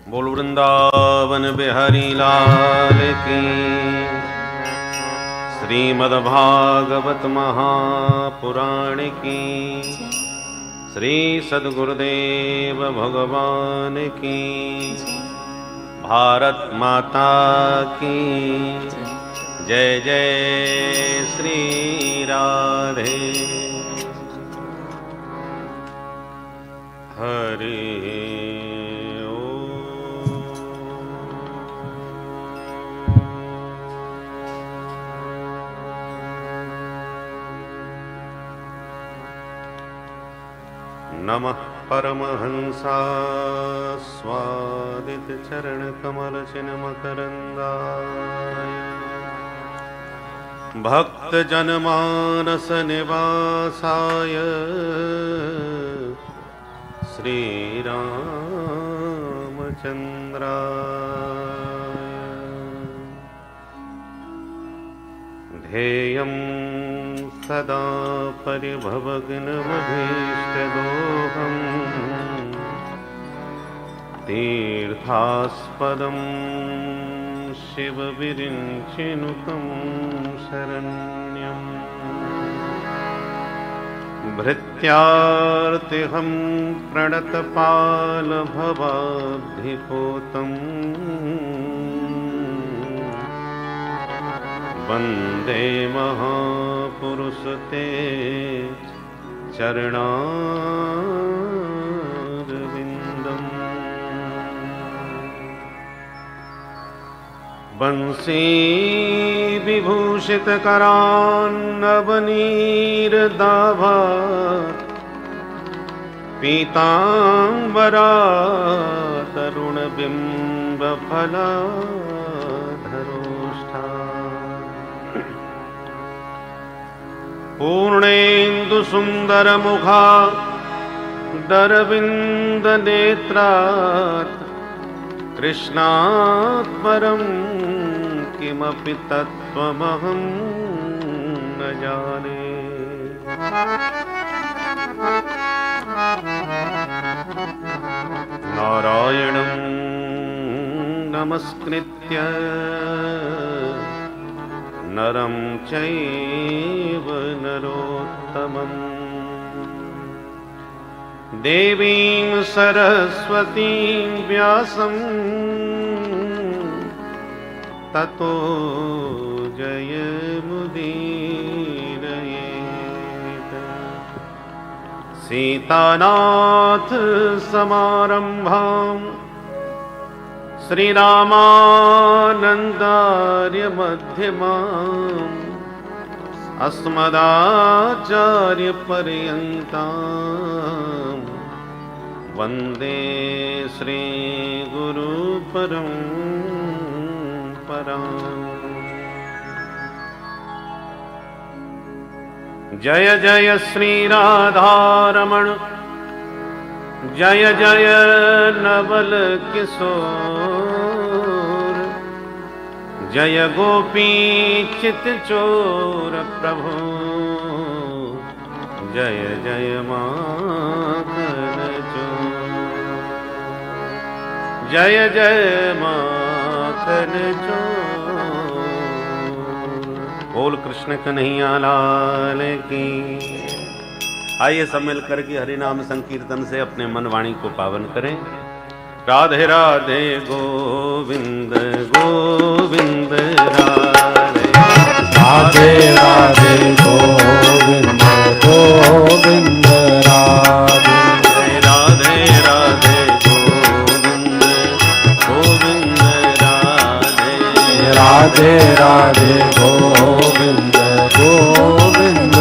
बोल वृंदावन बिहारी लाल की। श्रीमद्भागवत महापुराण की। श्री सद्गुरुदेव भगवान की। भारत माता की जय जय। श्री राधे। हरे नमः परमहंसा स्वादित चरण कमल चिन्मकरंदाय भक्त जनमानस निवासाय श्री रामचंद्राय ध्येयं सदा परिभवग्नमभीष्टदोहम् तीर्थास्पदं शिवविरिञ्चिनुतं शरण्यम् भृत्यार्तिहं प्रणतपालभवाब्धिपोतम् वन्दे महापुरुषते चरणारविन्दम् बंसी विभूषितकरान्नवनीरदाभा पीताम्बरा तरुणबिम्बफलाधरोष्ठा पूर्णेन्दुसुन्दरमुखा दरविन्दनेत्रात् कृष्णात् परं किमपि तत्त्वमहं न जाने। नारायणं नमस्कृत्य नरं चैव नरोत्तमम् देवीं सरस्वतीं व्यासं ततो जयमुदीरयेत्। सीतानाथ समारम्भां श्रीरामानन्दार्य मध्यमाम् अस्मदाचार्यपर्यन्तां वन्दे श्रीगुरुपरम्पराम्। जय जय श्रीराधारमण जय जय नवल किशोर जय गोपी चित्तचोर प्रभु जय जय माखन चोर जय जय माखन चोर। बोल कृष्ण कन्हैया लाल की। आइए सब मिलकर के हरि नाम संकीर्तन से अपने मन वाणी को पावन करें। राधे राधे गोविंद गोविंद राधे राधे राधे गोविंद गोविंद राधे राधे राधे गोविंद गोविंद राधे राधे राधे गोविंद गोविंद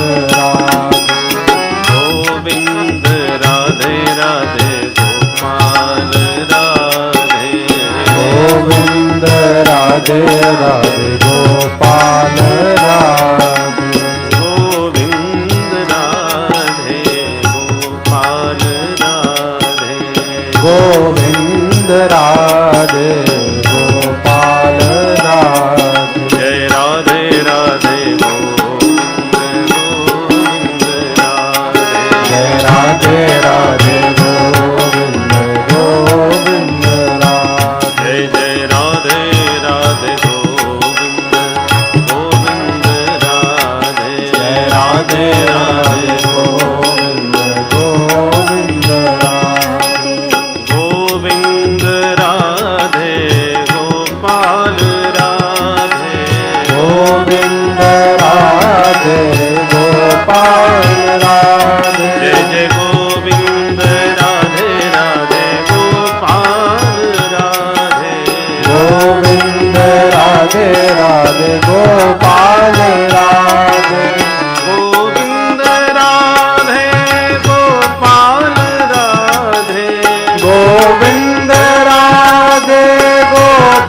गोविंद राधे राधे गोपाल राधे गोविंद राधे राधे गोपाल राधे गोविंद राधे गोपाल राधे गोविंद राधे गोपाल राधे जय राधे राधे गोविंद गोविंद राधे जय राधे राधे गोविंद गोविंद राधे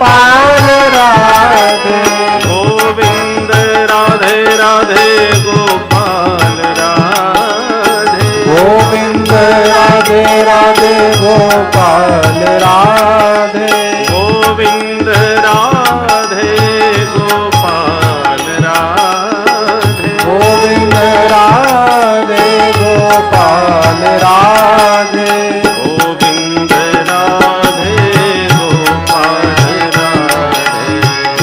गोपाल राधे गोविंद राधे राधे गोपाल राधे गोविंद राधे राधे गोपाल राधे गोविंद राधे गोपाल राधे गोविंद राधे गोपाल राधे गोविंद राधे गोपाल राधे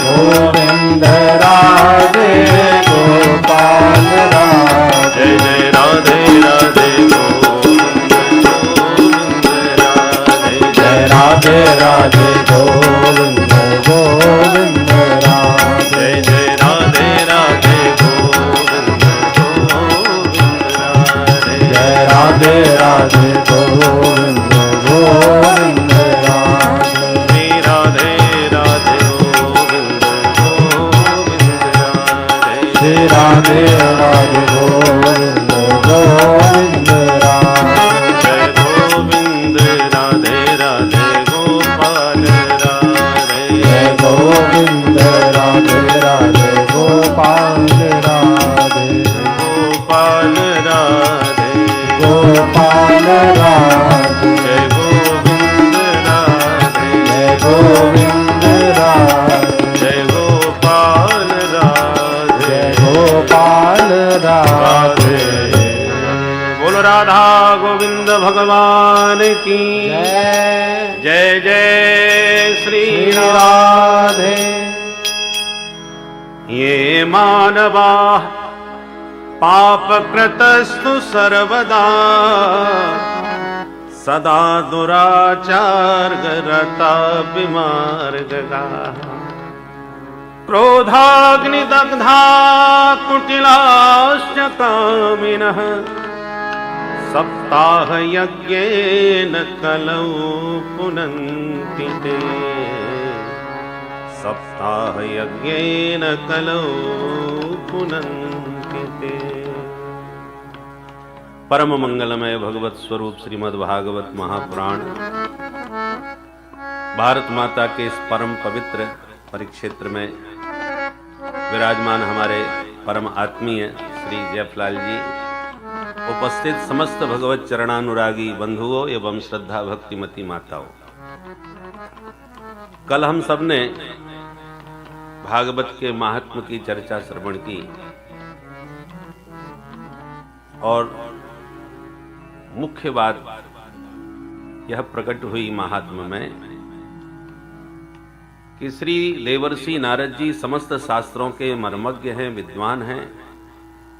गोविंद राधे गोपाल राधे जय जय राधे राधे गोविंद राधे जय राधे राधे गोविंद गोविंद राधे जय जय राधे राधे गोविंद गोविंद राधे जय राधे राधे गोविंद गोविंद राधे श्री राधे राधे गोविंद गोविंद राधे श्री राधे राधे गोविंद गोविंद राधे जय गोविंद राधे राधे गोपाल राधे जय गोविंद राधे राधे गोपाल राधे गोपाल राधे गोपाल राधे जय गोविंद राधे जय गोविंद राधे जय गोपाल राधे जय गोपाल राधे बोलो राधा गोविंद भगवान की जय जय जय श्री श्री राधे राधे ये मानवा पापकृतस्तु सर्वदा सदा दुराचारगरता विमार्गगा क्रोधाग्निदग्धा कुटिलाश्च कामिनः सप्ताहयज्ञेन कलौ पुनन्ति ते सप्ताहयज्ञेन कलौ पुनन्ति ते। परम मंगलमय भगवत स्वरूप श्रीमद् भागवत महापुराण भारत माता के इस परम पवित्र परिक्षेत्र में विराजमान हमारे परम आत्मीय श्री जयफलाल जी, उपस्थित समस्त भगवत चरणानुरागी बंधुओं एवं श्रद्धा भक्तिमती माताओं, कल हम सब ने भागवत के महात्म की चर्चा श्रवण की और मुख्य बात यह प्रकट हुई महात्म में कि श्री देवर्षि नारद जी समस्त शास्त्रों के मर्मज्ञ हैं, विद्वान हैं।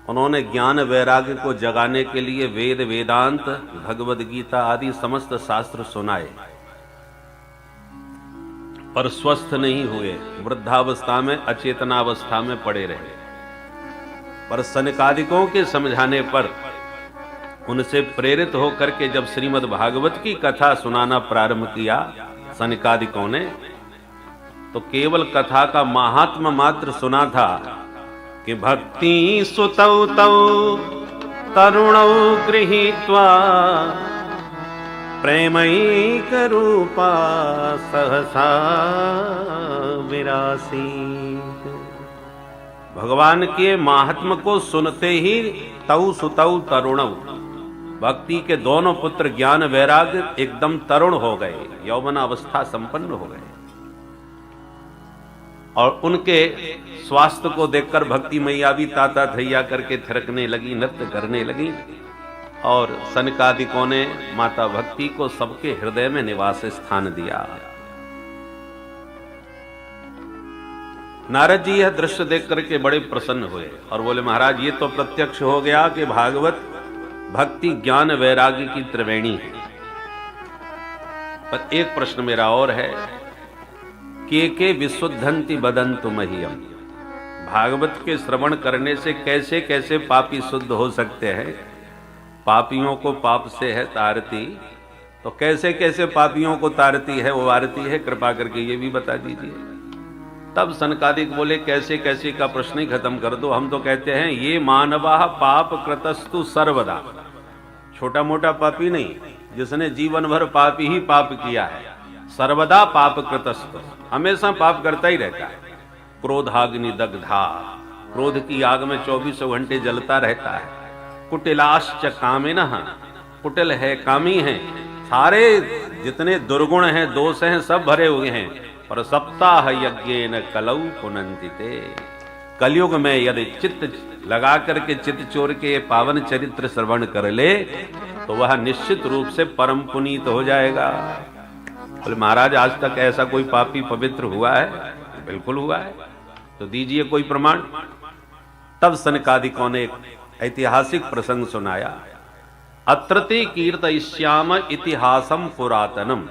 उन्होंने ज्ञान वैराग्य को जगाने के लिए वेद, वेदांत, भगवद गीता आदि समस्त शास्त्र सुनाए, पर स्वस्थ नहीं हुए, वृद्धावस्था में, अचेतनावस्था में पड़े रहे। पर सनकादिकों के समझाने पर उनसे प्रेरित होकर के जब श्रीमद् भागवत की कथा सुनाना प्रारंभ किया सनकादिकों ने, तो केवल कथा का महात्म मात्र सुना था कि भक्ति सुतौ तौ तरुणौ गृहीत्वा प्रेमैक रूपा सहसा विरासीत। भगवान के महात्म को सुनते ही तौ सुतौ तरुणौ, भक्ति के दोनों पुत्र ज्ञान वैराग्य एकदम तरुण हो गए, यौवन अवस्था संपन्न हो गए। और उनके स्वास्थ्य को देखकर भक्ति मैया भी ताता थैया करके थिरकने लगी, नृत्य करने लगी। और सनकादिकों ने माता भक्ति को सबके हृदय में निवास स्थान दिया। नारद जी यह दृश्य देख करके बड़े प्रसन्न हुए और बोले, महाराज ये तो प्रत्यक्ष हो गया कि भागवत भक्ति ज्ञान वैराग्य की त्रिवेणी है। पर एक प्रश्न मेरा और है, के विशुद्धंति बदंतु मह्यम, भागवत के श्रवण करने से कैसे कैसे पापी शुद्ध हो सकते हैं? पापियों को पाप से है तारती, तो कैसे कैसे पापियों को तारती है, वो आरती है, कृपा करके ये भी बता दीजिए। तब सनकादिक बोले, कैसे कैसे का प्रश्न ही खत्म कर दो, हम तो कहते हैं ये मानवा पाप कृतस्तु सर्वदा, छोटा मोटा पापी नहीं, जिसने जीवन भर पाप ही पाप किया है, सर्वदा पाप कृतस्तु, हमेशा पाप करता ही रहता है। क्रोधाग्नि दग्धा, क्रोध की आग में 24 घंटे जलता रहता है। कुटिलाश्च कामिनः, कुटिल है, कामी है, सारे जितने दुर्गुण हैं, दोष हैं, सब भरे हुए हैं। और सप्ताह यज्ञेन कलौ पुनन्ति ते, कलयुग में यदि चित्त लगा करके चित्त चोर के पावन चरित्र श्रवण कर ले तो वह निश्चित रूप से परम पुनीत हो जाएगा। बोले महाराज आज तक ऐसा कोई पापी पवित्र हुआ है? बिल्कुल हुआ है। तो दीजिए कोई प्रमाण। तब सनकादिकों ने एक ऐतिहासिक प्रसंग सुनाया। अत्रति कीर्तयिष्याम इतिहासम पुरातनम।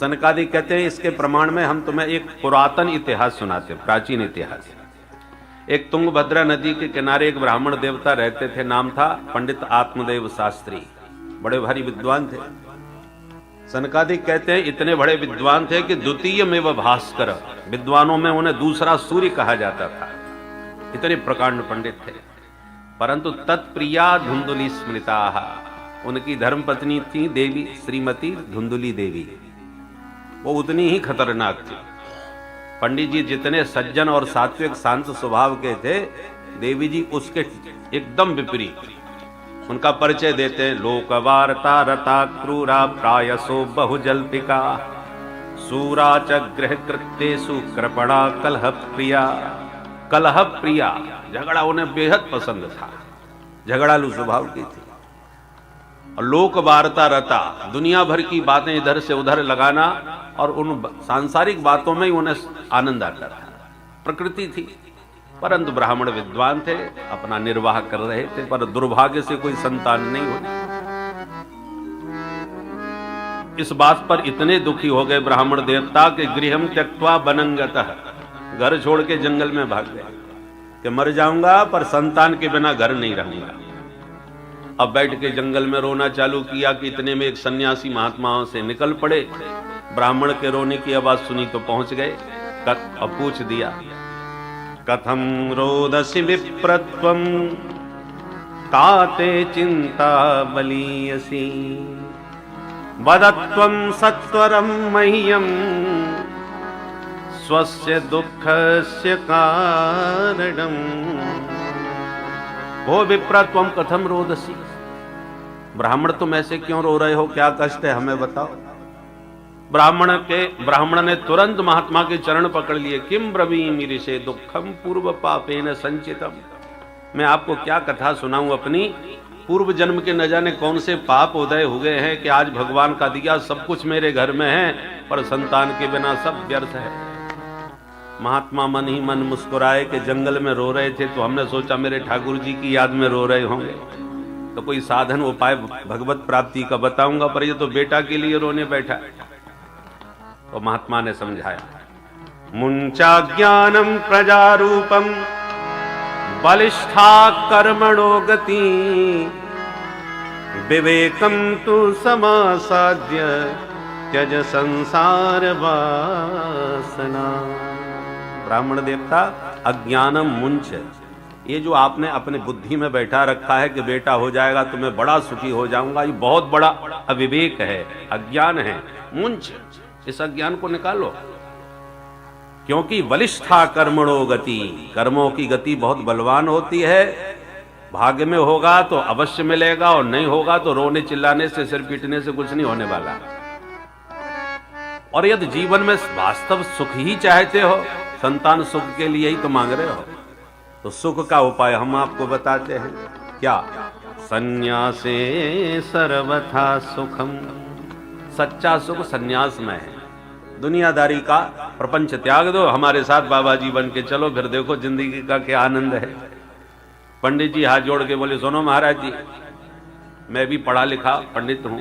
सनकादि कहते हैं इसके प्रमाण में हम तुम्हें एक पुरातन इतिहास सुनाते, प्राचीन इतिहास। एक तुंगभद्रा नदी के किनारे एक ब्राह्मण देवता रहते थे, नाम था पंडित आत्मदेव शास्त्री। बड़े भारी विद्वान थे। सनकादि कहते हैं इतने बड़े विद्वान थे कि द्वितीय में वह भास्कर, विद्वानों में उन्हें दूसरा सूर्य कहा जाता था। इतने प्रकांड पंडित थे। परंतु तत्प्रिया धुंधुली स्मृता, उनकी धर्मपत्नी थी देवी श्रीमती धुंधुली देवी। वो उतनी ही खतरनाक थी। पंडित जी जितने सज्जन और सात्विक शांत स्वभाव के थे, देवी जी उसके एकदम विपरीत। उनका परिचय देते हैं, लोकवार्ता रता क्रूरा प्रायसो बहुजल्पिका, सूरा च गृह कृत्येषु कृपणा कलह प्रिया। कलह प्रिया, झगड़ा उन्हें बेहद पसंद था, झगड़ालू स्वभाव की थी। और लोक वार्ता रता, दुनिया भर की बातें इधर से उधर लगाना और उन सांसारिक बातों में ही उन्हें आनंद आता था, प्रकृति थी। परंतु ब्राह्मण विद्वान थे, अपना निर्वाह कर रहे थे, पर दुर्भाग्य से कोई संतान नहीं हुई। इस बात पर इतने दुखी हो गए ब्राह्मण देवता कि गृहम त्यक्त्वा वनंगतः, घर छोड़ के जंगल में भाग गए कि मर जाऊंगा पर संतान के बिना घर नहीं रहूंगा। अब बैठ के जंगल में रोना चालू किया कि इतने में एक सन्यासी महात्माओं से निकल पड़े। ब्राह्मण के रोने की आवाज सुनी तो पहुंच गए। अब पूछ दिया, कथम रोदसी विप्रत्वम काते चिंता बलीयसी, वदत्वं सत्वरं मह्यम स्वस्य दुःखस्य कारणम। वो विप्र त्वं कथम रोदसी, ब्राह्मण तुम ऐसे क्यों रो रहे हो, क्या कष्ट है हमें बताओ। ब्राह्मण ने तुरंत महात्मा के चरण पकड़ लिए। किम ब्रवीमि ऋषे दुखम पूर्व पापेन संचितम, मैं आपको क्या कथा सुनाऊं अपनी। पूर्व जन्म के न जाने कौन से पाप उदय हुए हैं कि आज भगवान का दिया सब कुछ मेरे घर में है, पर संतान के बिना सब व्यर्थ है। महात्मा मन ही मन मुस्कुराए कि जंगल में रो रहे थे तो हमने सोचा मेरे ठाकुर जी की याद में रो रहे होंगे, तो कोई साधन उपाय भगवत प्राप्ति का बताऊंगा, पर ये तो बेटा के लिए रोने बैठा। तो महात्मा ने समझाया, मुंचा ज्ञानम प्रजारूपम बलिष्ठा कर्मणो गति, विवेकम तु समासाद्य त्यज संसार वासना। ब्राह्मण देवता, अज्ञानम मुंच, ये जो आपने अपने बुद्धि में बैठा रखा है कि बेटा हो जाएगा तो मैं बड़ा सुखी हो जाऊंगा, ये बहुत बड़ा अविवेक है, अज्ञान है। मुंच, इस अज्ञान को निकालो। क्योंकि बलिष्ठा कर्मणो गति, कर्मों की गति बहुत बलवान होती है। भाग्य में होगा तो अवश्य मिलेगा, और नहीं होगा तो रोने चिल्लाने से, सिर पीटने से कुछ नहीं होने वाला। और यदि जीवन में वास्तव सुख ही चाहते हो, संतान सुख के लिए ही तो मांग रहे हो, तो सुख का उपाय हम आपको बताते हैं। क्या? संन्यासे सर्वथा सुखम, सच्चा सुख संन्यास में है। दुनियादारी का प्रपंच त्याग दो, हमारे साथ बाबा जी बन के चलो, फिर देखो जिंदगी का क्या आनंद है। पंडित जी हाथ जोड़ के बोले, सुनो महाराज जी, मैं भी पढ़ा लिखा पंडित हूं।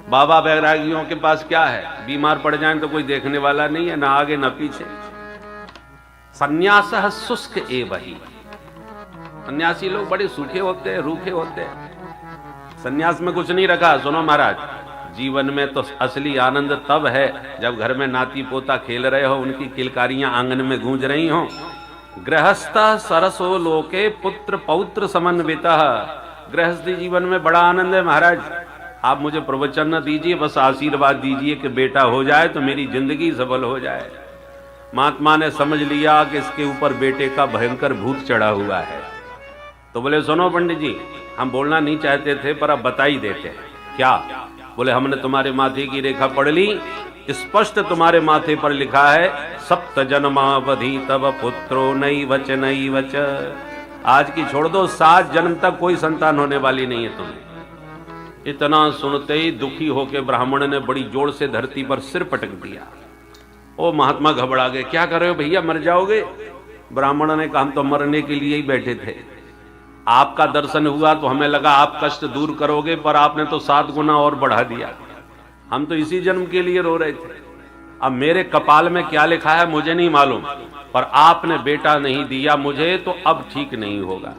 बाबा बैरागियों के पास क्या है, बीमार पड़ जाएं तो कोई देखने वाला नहीं है, ना आगे ना पीछे। संन्यासः शुष्क एव हि, सन्यासी लोग बड़े सूखे होते हैं, रूखे होते हैं। सन्यास में कुछ नहीं रखा। सुनो महाराज, जीवन में तो असली आनंद तब है जब घर में नाती पोता खेल रहे हो, उनकी किलकारियां आंगन में गूंज रही हो। गृहस्थ सरसो लोके पुत्र पौत्र समन्वितः, गृहस्थी जीवन में बड़ा आनंद है महाराज। आप मुझे प्रवचन न दीजिए, बस आशीर्वाद दीजिए कि बेटा हो जाए तो मेरी जिंदगी सफल हो जाए। महात्मा ने समझ लिया कि इसके ऊपर बेटे का भयंकर भूत चढ़ा हुआ है, तो बोले सुनो पंडित जी, हम बोलना नहीं चाहते थे पर अब बता ही देते हैं। क्या? बोले हमने तुम्हारे माथे की रेखा पढ़ ली, स्पष्ट तुम्हारे माथे पर लिखा है सप्त जन्मावधि तब पुत्रो नई वच नई वच। आज की छोड़ दो, 7 जन्म तक कोई संतान होने वाली नहीं है तुम्हें। इतना सुनते ही दुखी होकर ब्राह्मण ने बड़ी जोर से धरती पर सिर पटक दिया। ओ महात्मा घबरा गए, क्या कर रहे हो भैया, मर जाओगे? ब्राह्मण ने कहा हम तो मरने के लिए ही बैठे थे, आपका दर्शन हुआ तो हमें लगा आप कष्ट दूर करोगे, पर आपने तो 7 गुना और बढ़ा दिया। हम तो इसी जन्म के लिए रो रहे थे। अब मेरे कपाल में क्या लिखा है मुझे नहीं मालूम, पर आपने बेटा नहीं दिया मुझे, तो अब ठीक नहीं होगा।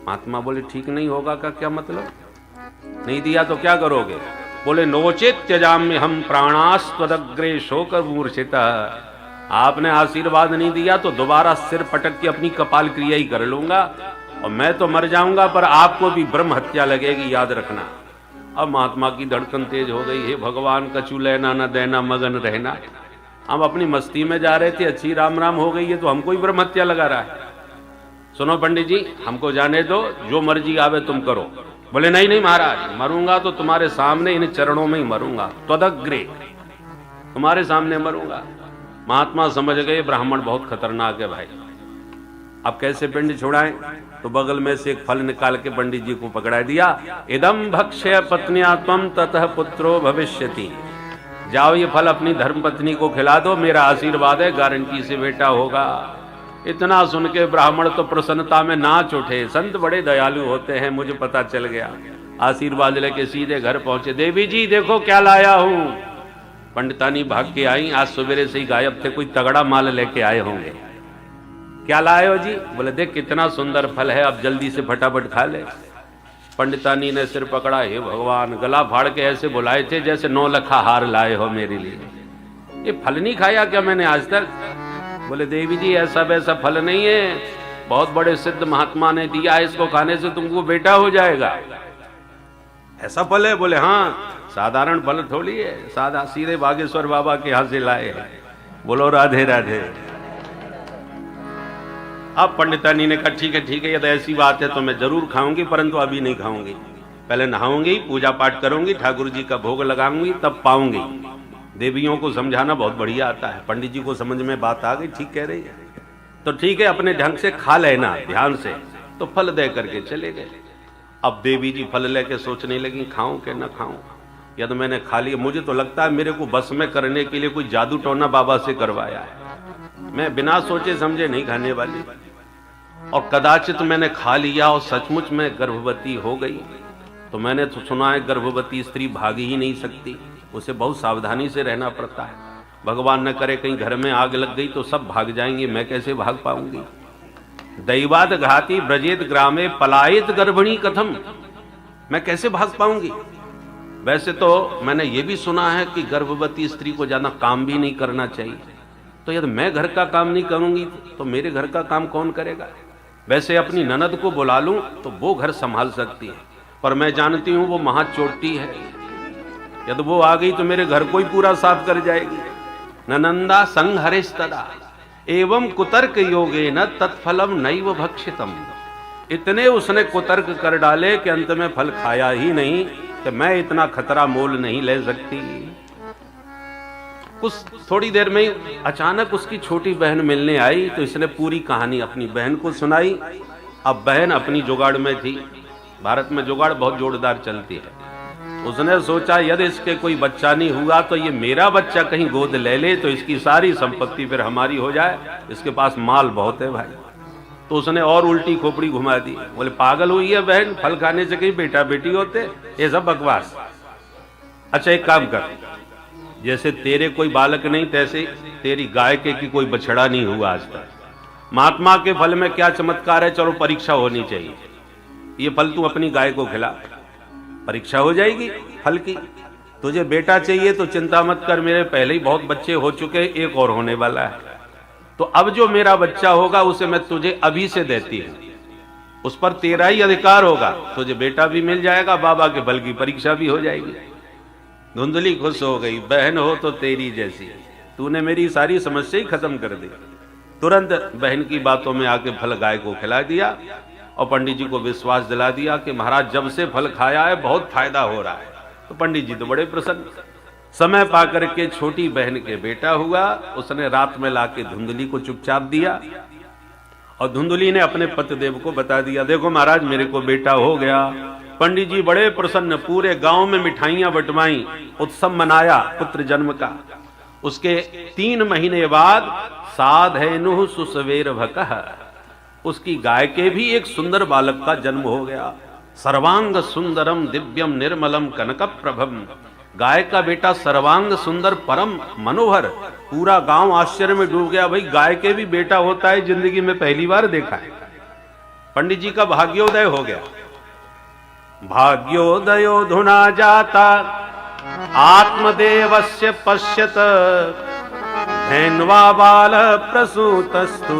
महात्मा बोले ठीक नहीं होगा का क्या मतलब? नहीं दिया तो क्या करोगे? बोले नोचेत त्यजाम्य हम प्राणास्त्वदग्रे शोक मूर्छिता। आपने आशीर्वाद नहीं दिया तो दोबारा सिर पटक के अपनी कपाल क्रिया ही कर लूंगा, और मैं तो मर जाऊंगा पर आपको भी ब्रह्म हत्या लगेगी, याद रखना। अब महात्मा की धड़कन तेज हो गई, हे भगवान कछु लेना न देना मगन रहना। हम अपनी मस्ती में जा रहे थे, अच्छी राम राम हो गई है तो हमको ही ब्रह्म हत्या लगा रहा है। सुनो पंडित जी, हमको जाने दो, जो मर्जी आवे तुम करो। बोले नहीं नहीं महाराज, मरूंगा तो तुम्हारे सामने इन चरणों में ही मरूंगा, त्वदग्रे, तुम्हारे सामने मरूंगा। महात्मा समझ गए ब्राह्मण बहुत खतरनाक है भाई, अब कैसे पिंड छुड़ाएं? तो बगल में से एक फल निकाल के पंडित जी को पकड़ा दिया। इदम भक्ष्य पत्निया त्वं ततः पुत्रो भविष्यति। जाओ ये फल अपनी धर्म पत्नी को खिला दो, मेरा आशीर्वाद है गारंटी से बेटा होगा। इतना सुन के ब्राह्मण तो प्रसन्नता में नाच उठे। संत बड़े दयालु होते हैं, मुझे पता चल गया। आशीर्वाद लेके सीधे घर पहुंचे। देवी जी देखो क्या लाया हूं। पंडितानी भाग के आई, आज सवेरे से ही गायब थे, कोई तगड़ा माल लेके आए होंगे। क्या लाए हो जी? बोले देख कितना सुंदर फल है, अब जल्दी से फटाफट खा ले। पंडितानी ने सिर पकड़ा, हे भगवान, गला फाड़ के ऐसे बुलाए थे जैसे 9 लखा हार लाए हो मेरे लिए। ये फल नहीं खाया क्या मैंने आज तक? बोले देवी जी ऐसा वैसा फल नहीं है, बहुत बड़े सिद्ध महात्मा ने दिया है, इसको खाने से तुमको बेटा हो जाएगा। ऐसा फल है? बोले हाँ, साधारण फल थोड़ी है, सादा सीधे बागेश्वर बाबा के यहाँ से लाए हैं। बोलो राधे राधे। अब पंडितानी ने कहा ठीक है, यदि ऐसी बात है तो मैं जरूर खाऊंगी, परंतु अभी नहीं खाऊंगी, पहले नहाऊंगी, पूजा पाठ करूंगी, ठाकुर जी का भोग लगाऊंगी, तब पाऊंगी। देवियों को समझाना बहुत बढ़िया आता है। पंडित जी को समझ में बात आ गई, ठीक कह रही है, तो ठीक है अपने ढंग से खा लेना ध्यान से। तो फल दे करके चले गए। अब देवी जी फल लेके सोचने लगी खाऊं कि न खाऊं। यदि मैंने खा लिया, मुझे तो लगता है मेरे को बस में करने के लिए कोई जादू टोना बाबा से करवाया है, मैं बिना सोचे समझे नहीं खाने वाली। और कदाचित मैंने खा लिया और सचमुच में गर्भवती हो गई, तो मैंने तो सुना है गर्भवती स्त्री भाग ही नहीं सकती, उसे बहुत सावधानी से रहना पड़ता है। भगवान न करे कहीं घर में आग लग गई तो सब भाग जाएंगे, मैं कैसे भाग पाऊंगी। दैवाद घाती ब्रजेत ग्रामे पलायित गर्भिणी कथम, मैं कैसे भाग पाऊंगी। वैसे तो मैंने ये भी सुना है कि गर्भवती स्त्री को ज्यादा काम भी नहीं करना चाहिए, तो यदि मैं घर का काम नहीं करूंगी तो मेरे घर का काम कौन करेगा। वैसे अपनी ननद को बुला लूं तो वो घर संभाल सकती है, पर मैं जानती हूं वो महाचोटी है, यदि वो आ गई तो मेरे घर को ही पूरा साफ कर जाएगी। ननंदा संहरिस्तदा एवं कुतर्क योगे न तत्फलम नैव भक्षितम। इतने उसने कुतर्क कर डाले कि अंत में फल खाया ही नहीं, कि मैं इतना खतरा मोल नहीं ले सकती। कुछ थोड़ी देर में ही अचानक उसकी छोटी बहन मिलने आई, तो इसने पूरी कहानी अपनी बहन को सुनाई। अब बहन अपनी जुगाड़ में थी, भारत में जुगाड़ बहुत जोरदार चलती है। उसने सोचा यदि इसके कोई बच्चा नहीं हुआ तो ये मेरा बच्चा कहीं गोद ले ले तो इसकी सारी संपत्ति फिर हमारी हो जाए, इसके पास माल बहुत है भाई। तो उसने और उल्टी खोपड़ी घुमा दी। बोले पागल हुई है बहन, फल खाने से कहीं बेटा बेटी होते, ये सब बकवास। अच्छा एक काम कर, जैसे तेरे कोई बालक नहीं तैसे तेरी गाय के की कोई बछड़ा नहीं हुआ आज तक। महात्मा के फल में क्या चमत्कार है, चलो परीक्षा होनी चाहिए। ये फल तू अपनी गाय को खिला, परीक्षा हो जाएगी फल की। तुझे बेटा चाहिए तो चिंता मत कर, मेरे पहले ही बहुत बच्चे हो चुके, एक और होने वाला है। तो अब जो मेरा बच्चा होगा उसे मैं तुझे अभी से देती हूं। उस पर तेरा ही अधिकार होगा, तुझे बेटा भी मिल जाएगा, बाबा के बल की परीक्षा भी हो जाएगी। धुंधली खुश हो गई, बहन हो तो तेरी जैसी, तूने मेरी सारी समस्या ही खत्म कर दी। तुरंत बहन की बातों में आके फल गाय को खिला दिया और पंडित जी को विश्वास दिला दिया कि महाराज जब से फल खाया है बहुत फायदा हो रहा है। तो पंडित जी तो बड़े प्रसन्न। समय पाकर के छोटी बहन के बेटा हुआ, उसने रात में लाके धुंधली को चुपचाप दिया और धुंधली ने अपने पतिदेव को बता दिया, देखो महाराज मेरे को बेटा हो गया। पंडित जी बड़े प्रसन्न, पूरे गांव में मिठाइयां बंटवाई, उत्सव मनाया पुत्र जन्म का। उसके 3 महीने बाद साधेनु सुसवेर भकः, उसकी गाय के भी एक सुंदर बालक का जन्म हो गया। सर्वांग सुंदरम दिव्यम निर्मलम कनक प्रभम, गाय का बेटा सर्वांग सुंदर परम मनोहर। पूरा गांव आश्चर्य में डूब गया, भाई गाय के भी बेटा होता है, जिंदगी में पहली बार देखा है। पंडित जी का भाग्योदय हो गया। भाग्योदयो धुना जाता आत्मदेवस्य पश्यत, धैन्वा बाल प्रसूतस्तु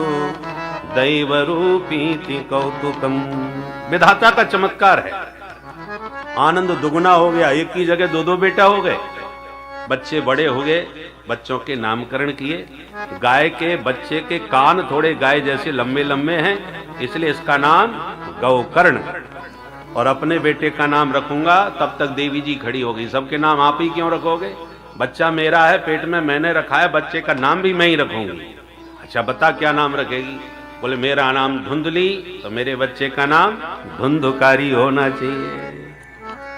दैव रूपीति कौतुकम। विधाता का चमत्कार है, आनंद दुगुना हो गया। एक की जगह 2-2 बेटा हो गए। बच्चे बड़े हो गए, बच्चों के नामकरण किए। गाय के बच्चे के कान थोड़े गाय जैसे लंबे लंबे हैं, इसलिए इसका नाम गौकर्ण। और अपने बेटे का नाम रखूंगा, तब तक देवी जी खड़ी हो गई, सबके नाम आप ही क्यों रखोगे? बच्चा मेरा है, पेट में मैंने रखा है, बच्चे का नाम भी मैं ही रखूंगी। अच्छा बता क्या नाम रखेगी? बोले मेरा नाम धुंधली, तो मेरे बच्चे का नाम धुंधकारी होना चाहिए।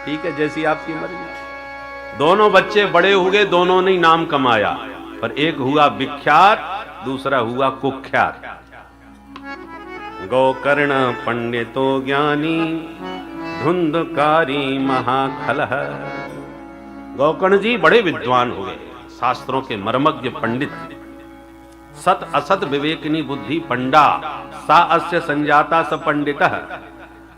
ठीक है, जैसी आपकी मर्जी। दोनों बच्चे बड़े हुए, दोनों ने नाम कमाया, पर एक हुआ विख्यात, दूसरा हुआ कुख्यात। गौकर्ण पंडितो ज्ञानी धुंधकारी महाखलः। गौकर्ण जी बड़े विद्वान हुए, शास्त्रों के मर्मज्ञ पंडित। सत असत विवेकिनी बुद्धि पंडा, सा अस्य संजाता स पंडितः।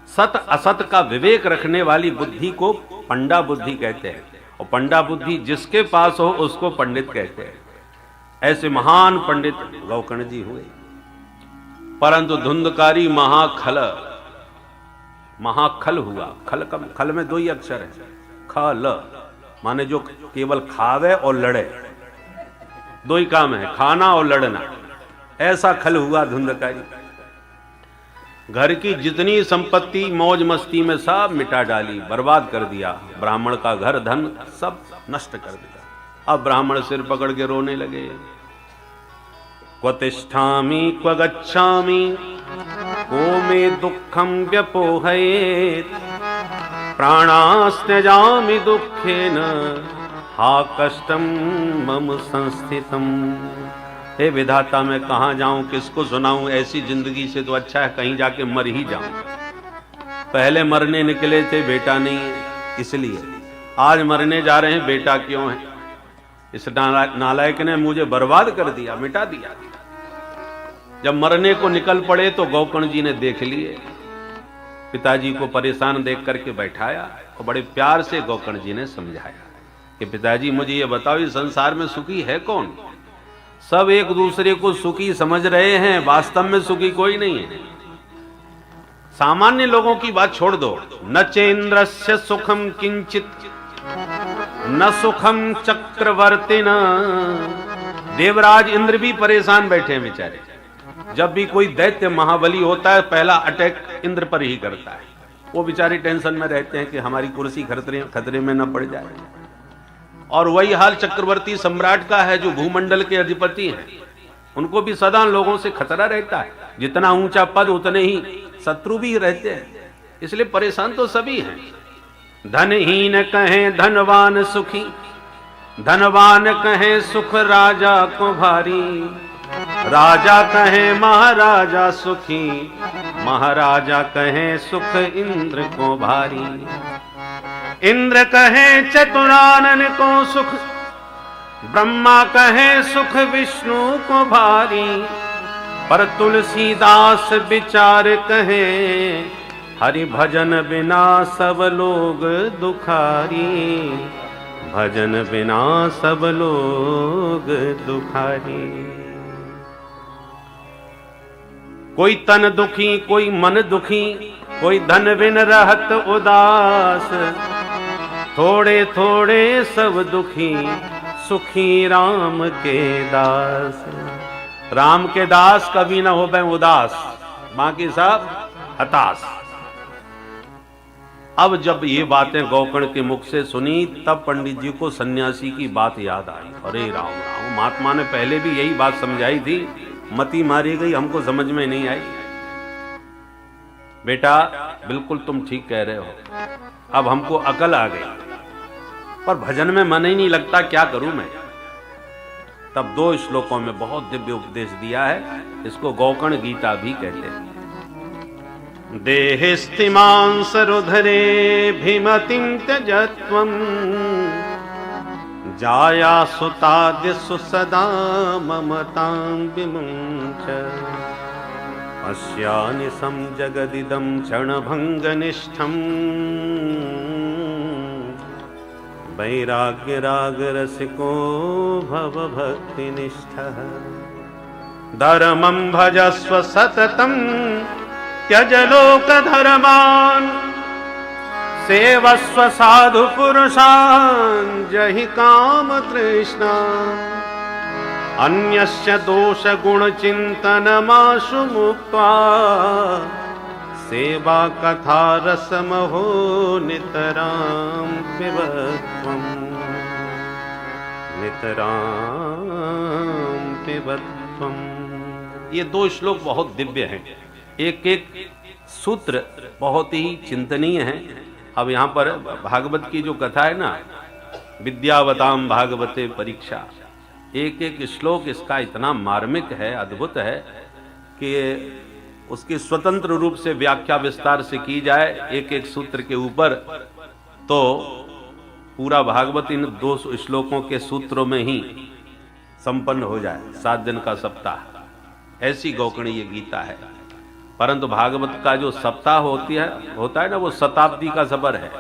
सत असत का विवेक रखने वाली बुद्धि को पंडा बुद्धि कहते हैं, और पंडा बुद्धि जिसके पास हो उसको पंडित कहते हैं। ऐसे महान पंडित गौकर्ण जी हुए। परंतु धुंधकारी महाखल हुआ। खल में 2 ही अक्षर है, खल माने जो केवल खावे और लड़े, 2 ही काम है, खाना और लड़ना। ऐसा खल हुआ धुंधकारी। घर की जितनी संपत्ति मौज मस्ती में सब मिटा डाली, बर्बाद कर दिया। ब्राह्मण का घर धन सब नष्ट कर दिया। अब ब्राह्मण सिर पकड़ के रोने लगे। क्व तिष्ठामि क्व गच्छामि को मे दुःखं व्यपोहयेत्, प्राणास्त्यजामि दुःखेन हा कष्टम मम संस्थितम। हे विधाता मैं कहां जाऊं, किसको सुनाऊं? ऐसी जिंदगी से तो अच्छा है कहीं जाके मर ही जाऊं। पहले मरने निकले थे, बेटा नहीं है, इसलिए आज मरने जा रहे हैं, बेटा क्यों है? इस नालायक ने मुझे बर्बाद कर दिया, मिटा दिया। जब मरने को निकल पड़े तो गौकर्ण जी ने देख लिए, पिताजी को परेशान देख करके बैठाया और बड़े प्यार से गौकर्ण जी ने समझाया कि पिताजी मुझे ये बताओ, इस संसार में सुखी है कौन? सब एक दूसरे को सुखी समझ रहे हैं, वास्तव में सुखी कोई नहीं है। सामान्य लोगों की बात छोड़ दो। न चेन्द्रस्य सुखम किंचित न सुखम चक्रवर्तिन। देवराज इंद्र भी परेशान बैठे हैं बेचारे। जब भी कोई दैत्य महाबली होता है, पहला अटैक इंद्र पर ही करता है। वो बेचारे टेंशन में रहते हैं कि हमारी कुर्सी खतरे में न पड़ जाए। और वही हाल चक्रवर्ती सम्राट का है, जो भूमंडल के अधिपति हैं। उनको भी सदा लोगों से खतरा रहता है। जितना ऊंचा पद उतने ही शत्रु भी रहते हैं, इसलिए परेशान तो सभी हैं। धनहीन कहें धनवान सुखी, धनवान कहें सुख राजा को भारी। राजा कहें महाराजा सुखी, महाराजा कहें सुख इंद्र को भारी। इंद्र कहें चतुरानन को सुख, ब्रह्मा कहें सुख विष्णु को भारी। पर तुलसीदास विचार कहें, हरि भजन बिना सब लोग दुखारी। भजन बिना सब लोग दुखारी। कोई तन दुखी कोई मन दुखी, कोई धन बिन रहत उदास, थोड़े थोड़े सब दुखी, सुखी राम के दास। राम के दास कभी न हो बे उदास, बाकी सब हताश। अब जब ये बातें गौकर्ण के मुख से सुनी, तब पंडित जी को सन्यासी की बात याद आई। अरे राम राम, महात्मा ने पहले भी यही बात समझाई थी, मती मारी गई, हमको समझ में नहीं आई। बेटा बिल्कुल तुम ठीक कह रहे हो, अब हमको अकल आ गई, पर भजन में मन ही नहीं लगता, क्या करूं मैं। तब 2 श्लोकों में बहुत दिव्य उपदेश दिया है, इसको गौकर्ण गीता भी कहते हैं। देहिस्तिमांस रुधरे भीमतिं त्यजत्वं, जाया सुतादिषु सदा ममतां विमुञ्च, पश्यानिशं जगदिदं क्षणभङ्गनिष्ठम्, वैराग्यरागरसिको भव भक्तिनिष्ठः, धर्मं भजस्व सततं त्यज लोकधर्मान्, सेवस्व साधु पुरुषान् जहि काम तृष्णान्, अन्यस्य दोष गुण चिंतनमाशु मुक्त्वा, सेवा कथा रसमहो नितरां पिबत्वम्, नितरां पिबत्वम्। ये 2 श्लोक बहुत दिव्य हैं, एक एक सूत्र बहुत ही चिंतनीय है। अब यहाँ पर भागवत की जो कथा है ना, विद्यावताम भागवते परीक्षा, एक एक श्लोक इसका इतना मार्मिक है, अद्भुत है कि उसकी स्वतंत्र रूप से व्याख्या विस्तार से की जाए एक एक सूत्र के ऊपर, तो पूरा भागवत इन 2 श्लोकों के सूत्रों में ही संपन्न हो जाए, 7 दिन का सप्ताह। ऐसी गौकर्ण ये गीता है। परंतु भागवत का जो सप्ताह होता है ना, वो शताब्दी का सफर है।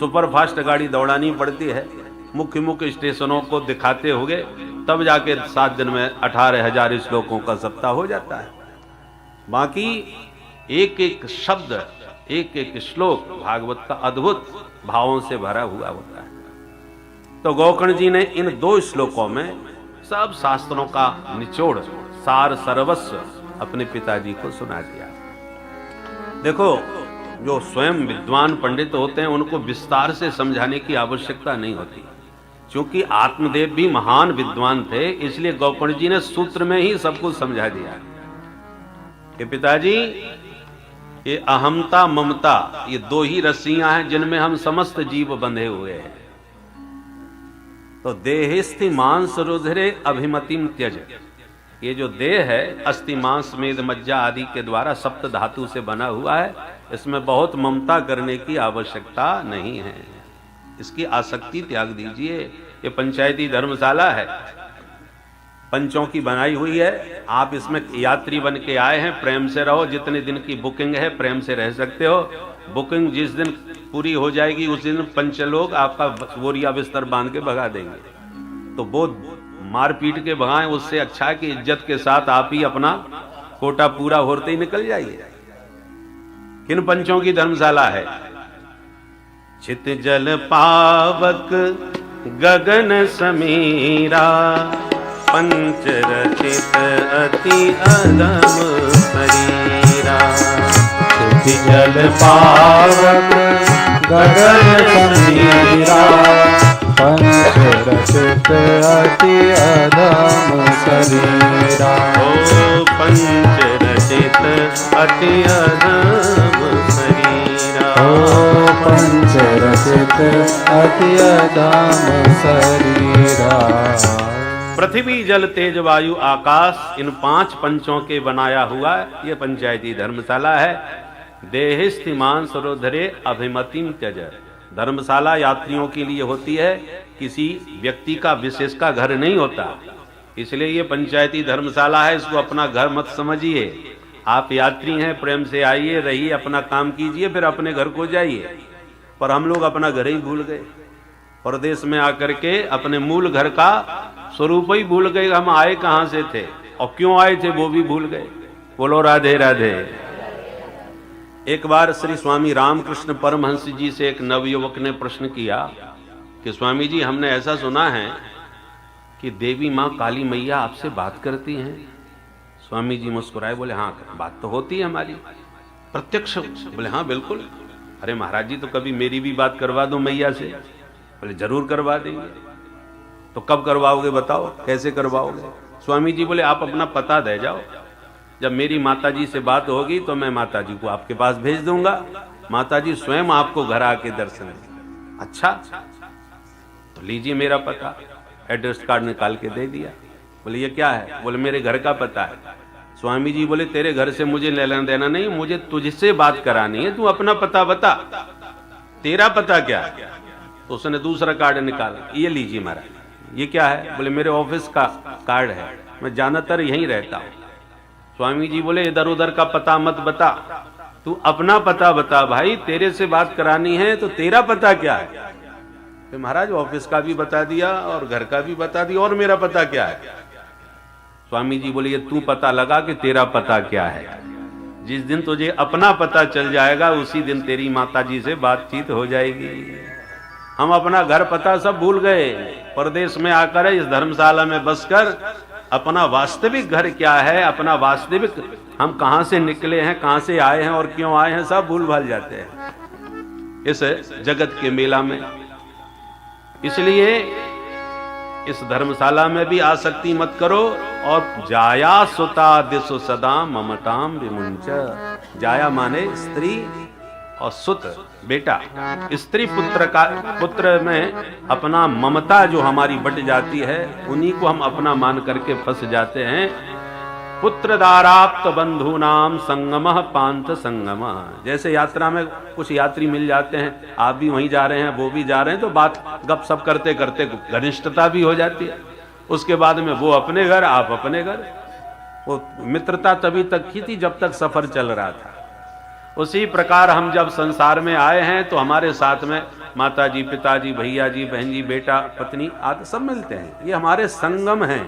सुपरफास्ट गाड़ी दौड़ानी पड़ती है, मुख्य मुख्य स्टेशनों को दिखाते हुए, तब जाके 7 दिन में 18,000 श्लोकों का सप्ताह हो जाता है। बाकी एक एक शब्द, एक एक श्लोक भागवत का अद्भुत भावों से भरा हुआ होता है। तो गौकर्ण जी ने इन 2 श्लोकों में सब शास्त्रों का निचोड़, सार सर्वस्व अपने पिताजी को सुना दिया। देखो, जो स्वयं विद्वान पंडित होते हैं उनको विस्तार से समझाने की आवश्यकता नहीं होती, क्योंकि आत्मदेव भी महान विद्वान थे, इसलिए गौकर्ण जी ने सूत्र में ही सब कुछ समझा दिया कि पिताजी, ये अहमता ममता, ये 2 ही रस्सियां हैं जिनमें हम समस्त जीव बंधे हुए हैं। तो देहिस्थि मांस रुधिरे अभिमतिम त्यज, ये जो देह है अस्थि मांस मेद मज्जा आदि के द्वारा सप्त धातु से बना हुआ है, इसमें बहुत ममता करने की आवश्यकता नहीं है, इसकी आसक्ति त्याग दीजिए। ये पंचायती धर्मशाला है, पंचों की बनाई हुई है, आप इसमें यात्री बन के आए हैं, प्रेम से रहो। जितने दिन की बुकिंग है प्रेम से रह सकते हो। बुकिंग जिस दिन पूरी हो जाएगी उस दिन पंच लोग आपका बोरिया बिस्तर बांध के भगा देंगे। तो वो मार पीट के भगाएं, उससे अच्छा है कि इज्जत के साथ आप ही अपना कोटा पूरा होते ही निकल जाइए। किन पंचों की धर्मशाला है? छित जल पावक गगन समीरा, पंच रचित अति अदम शरीरा। छित जल पावक गगन समीरा, पंच रचित अति अदम शरीरा। ओ पंच रचित अति अदम शरीरा। ओ पंच रचित अति अदम शरीरा। पृथ्वी जल तेज वायु आकाश, इन 5 पंचों के बनाया हुआ ये पंचायती धर्मशाला है। देहिस्थि मांस रुधिरे अभिमतिम त्यज, धर्मशाला यात्रियों के लिए होती है, किसी व्यक्ति का विशेष का घर नहीं होता, इसलिए ये पंचायती धर्मशाला है। इसको अपना घर मत समझिए। आप यात्री हैं, प्रेम से आइए, रहिए, अपना काम कीजिए, फिर अपने घर को जाइए। पर हम लोग अपना घर ही भूल गए, प्रदेश में आकर के अपने मूल घर का स्वरूप ही भूल गए। हम आए कहां से थे और क्यों आए थे वो भी भूल गए। बोलो राधे राधे। एक बार श्री स्वामी रामकृष्ण परमहंस जी से एक नवयुवक ने प्रश्न किया कि स्वामी जी, हमने ऐसा सुना है कि देवी माँ काली मैया आपसे बात करती हैं। स्वामी जी मुस्कुराए, बोले हाँ, बात तो होती है हमारी प्रत्यक्ष। बोले हाँ बिल्कुल। अरे महाराज जी, तो कभी मेरी भी बात करवा दो मैया से। बोले जरूर करवा देंगे। तो कब करवाओगे बताओ, कैसे करवाओगे? स्वामी जी बोले आप अपना पता दे जाओ, जब मेरी माता जी से बात होगी तो मैं माता जी को आपके पास भेज दूंगा, माता जी स्वयं आपको घर आके दर्शन देंगे। अच्छा, तो लीजिए मेरा पता। एड्रेस कार्ड निकाल के दे दिया। बोले ये क्या है? बोले मेरे घर का पता है। स्वामी जी बोले तेरे घर से मुझे लेना देना नहीं, मुझे तुझसे बात करानी है, तू अपना पता बता, तेरा पता क्या है? तो उसने दूसरा कार्ड निकाला, ये लीजिए महाराज। ये क्या है? बोले मेरे ऑफिस का कार्ड है, मैं ज्यादातर यहीं रहता हूँ। स्वामी जी बोले इधर उधर का पता मत बता, तू अपना पता बता भाई, तेरे से बात करानी है तो तेरा पता क्या है? तो महाराज ऑफिस का भी बता दिया और घर का भी बता दिया, और मेरा पता क्या है? स्वामी जी बोले ये तू पता लगा कि तेरा पता क्या है। जिस दिन तुझे अपना पता चल जाएगा उसी दिन तेरी माता जी से बातचीत हो जाएगी। हम अपना घर पता सब भूल गए, परदेश में आकर इस धर्मशाला में बसकर अपना वास्तविक घर क्या है, अपना वास्तविक हम कहां से निकले हैं, कहां से आए हैं और क्यों आए हैं, सब भूल भाल जाते हैं इस जगत के मेला में। इसलिए इस धर्मशाला में भी आसक्ति मत करो। और जाया सुता दिसु सदा ममताम विमुंच। जाया माने स्त्री और सुत बेटा। स्त्री पुत्र में अपना ममता जो हमारी बट जाती है, उन्हीं को हम अपना मान करके फंस जाते हैं। पुत्र दाराप्त बंधु नाम संगमः पांथ संगमः। जैसे यात्रा में कुछ यात्री मिल जाते हैं, आप भी वहीं जा रहे हैं, वो भी जा रहे हैं, तो बात गपशप करते करते घनिष्ठता भी हो जाती है। उसके बाद में वो अपने घर, आप अपने घर। वो मित्रता तभी तक की थी जब तक सफर चल रहा था। उसी प्रकार हम जब संसार में आए हैं तो हमारे साथ में माता जी, पिताजी, भैया जी, बहन जी, बेटा, पत्नी आदि सब मिलते हैं। ये हमारे संगम हैं,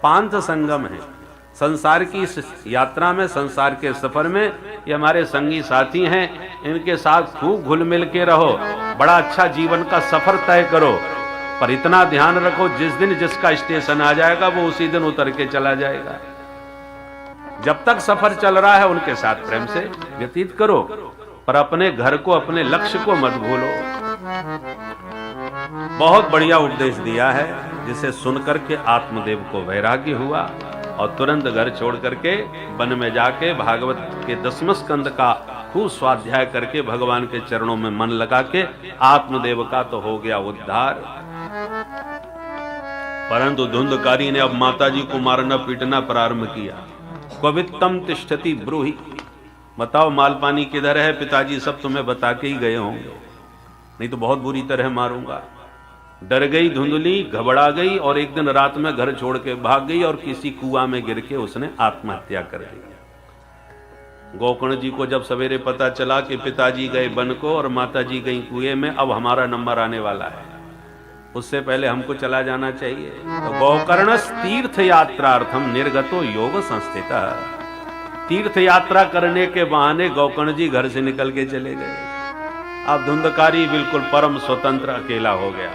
पांथ संगम है। संसार की इस यात्रा में, संसार के सफर में ये हमारे संगी साथी हैं। इनके साथ खूब घुल मिल के रहो, बड़ा अच्छा जीवन का सफर तय करो। पर इतना ध्यान रखो, जिस दिन जिसका स्टेशन आ जाएगा वो उसी दिन उतर के चला जाएगा। जब तक सफर चल रहा है उनके साथ प्रेम से व्यतीत करो, पर अपने घर को, अपने लक्ष्य को मत भूलो। बहुत बढ़िया उपदेश दिया है, जिसे सुनकर के आत्मदेव को वैराग्य हुआ और तुरंत घर छोड़ करके वन में जाके भागवत के 10वें स्कंद का खूब स्वाध्याय करके भगवान के चरणों में मन लगा के आत्मदेव का तो हो गया उद्धार। परंतु धुंधकारी ने अब माताजी को मारना पीटना प्रारंभ किया। क्ववित्तम तिष्ठति ब्रूहि। बताओ मालपानी किधर है? पिताजी सब तुम्हें बता के ही गए होंगे, नहीं तो बहुत बुरी तरह मारूंगा। डर गई धुंधली, घबरा गई और एक दिन रात में घर छोड़ के भाग गई और किसी कुआं में गिर के उसने आत्महत्या कर ली। गोकर्ण जी को जब सवेरे पता चला कि पिताजी गए वन को और माताजी गई कुएं में, अब हमारा नंबर आने वाला है, उससे पहले हमको चला जाना चाहिए। तो गोकर्ण तीर्थ यात्रार्थम निर्गतो योग संस्थिता। तीर्थ यात्रा करने के बहाने गोकर्ण जी घर से निकल के चले गए। अब धुंधकारी बिल्कुल परम स्वतंत्र अकेला हो गया।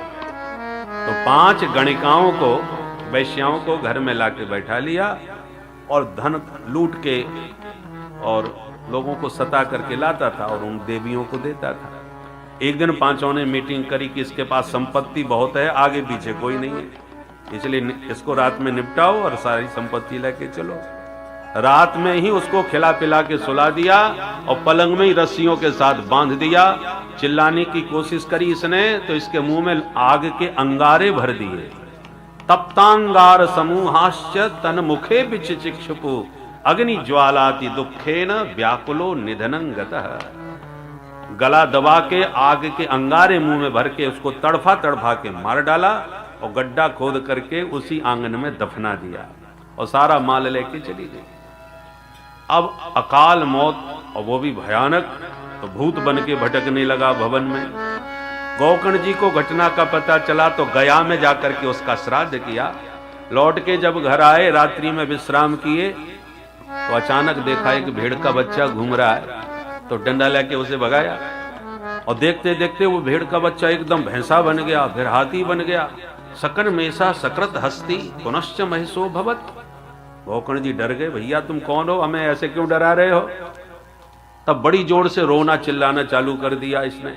तो 5 गणिकाओं को, वैश्याओं को घर में लाके बैठा लिया और धन लूट के और लोगों को सता करके लाता था और उन देवियों को देता था। एक दिन 5 ने मीटिंग करी कि इसके पास संपत्ति बहुत है, आगे पीछे कोई नहीं है, इसलिए इसको रात में निपटाओ और सारी संपत्ति लेके चलो। रात में ही उसको खिला पिला के सुला दिया और पलंग में ही रस्सियों के साथ बांध दिया। चिल्लाने की कोशिश करी इसने तो इसके मुंह में आग के अंगारे भर दिए। तप्तांगार समूहाश्च तन मुखे बिचिक्षुपु अग्नि ज्वालाति दुखेन व्याकुलो निधनं गतः। गला दबा के आग के अंगारे मुंह में भर के उसको तड़फा तड़फा के मार डाला और गड्ढा खोद करके उसी आंगन में दफना दिया और सारा माल लेके चली गई। अब अकाल मौत, और वो भी भयानक, तो भूत बन के भटकने लगा भवन में। गोकर्ण जी को घटना का पता चला तो गया में जाकर के उसका श्राद्ध किया। लौट के जब घर आए, रात्रि में विश्राम किए तो अचानक देखा एक भेड़ का बच्चा घूम रहा है, तो डंडा लेके उसे भगाया, और देखते देखते वो भेड़ का बच्चा एकदम भैंसा बन गया, फिर हाथी बन गया। सकन मेसा सकृत हस्ती पुनश्च महिषो भवत। गोकर्ण जी डर गए, भैया तुम कौन हो, हमें ऐसे क्यों डरा रहे हो। तब बड़ी जोर से रोना चिल्लाना चालू कर दिया इसने।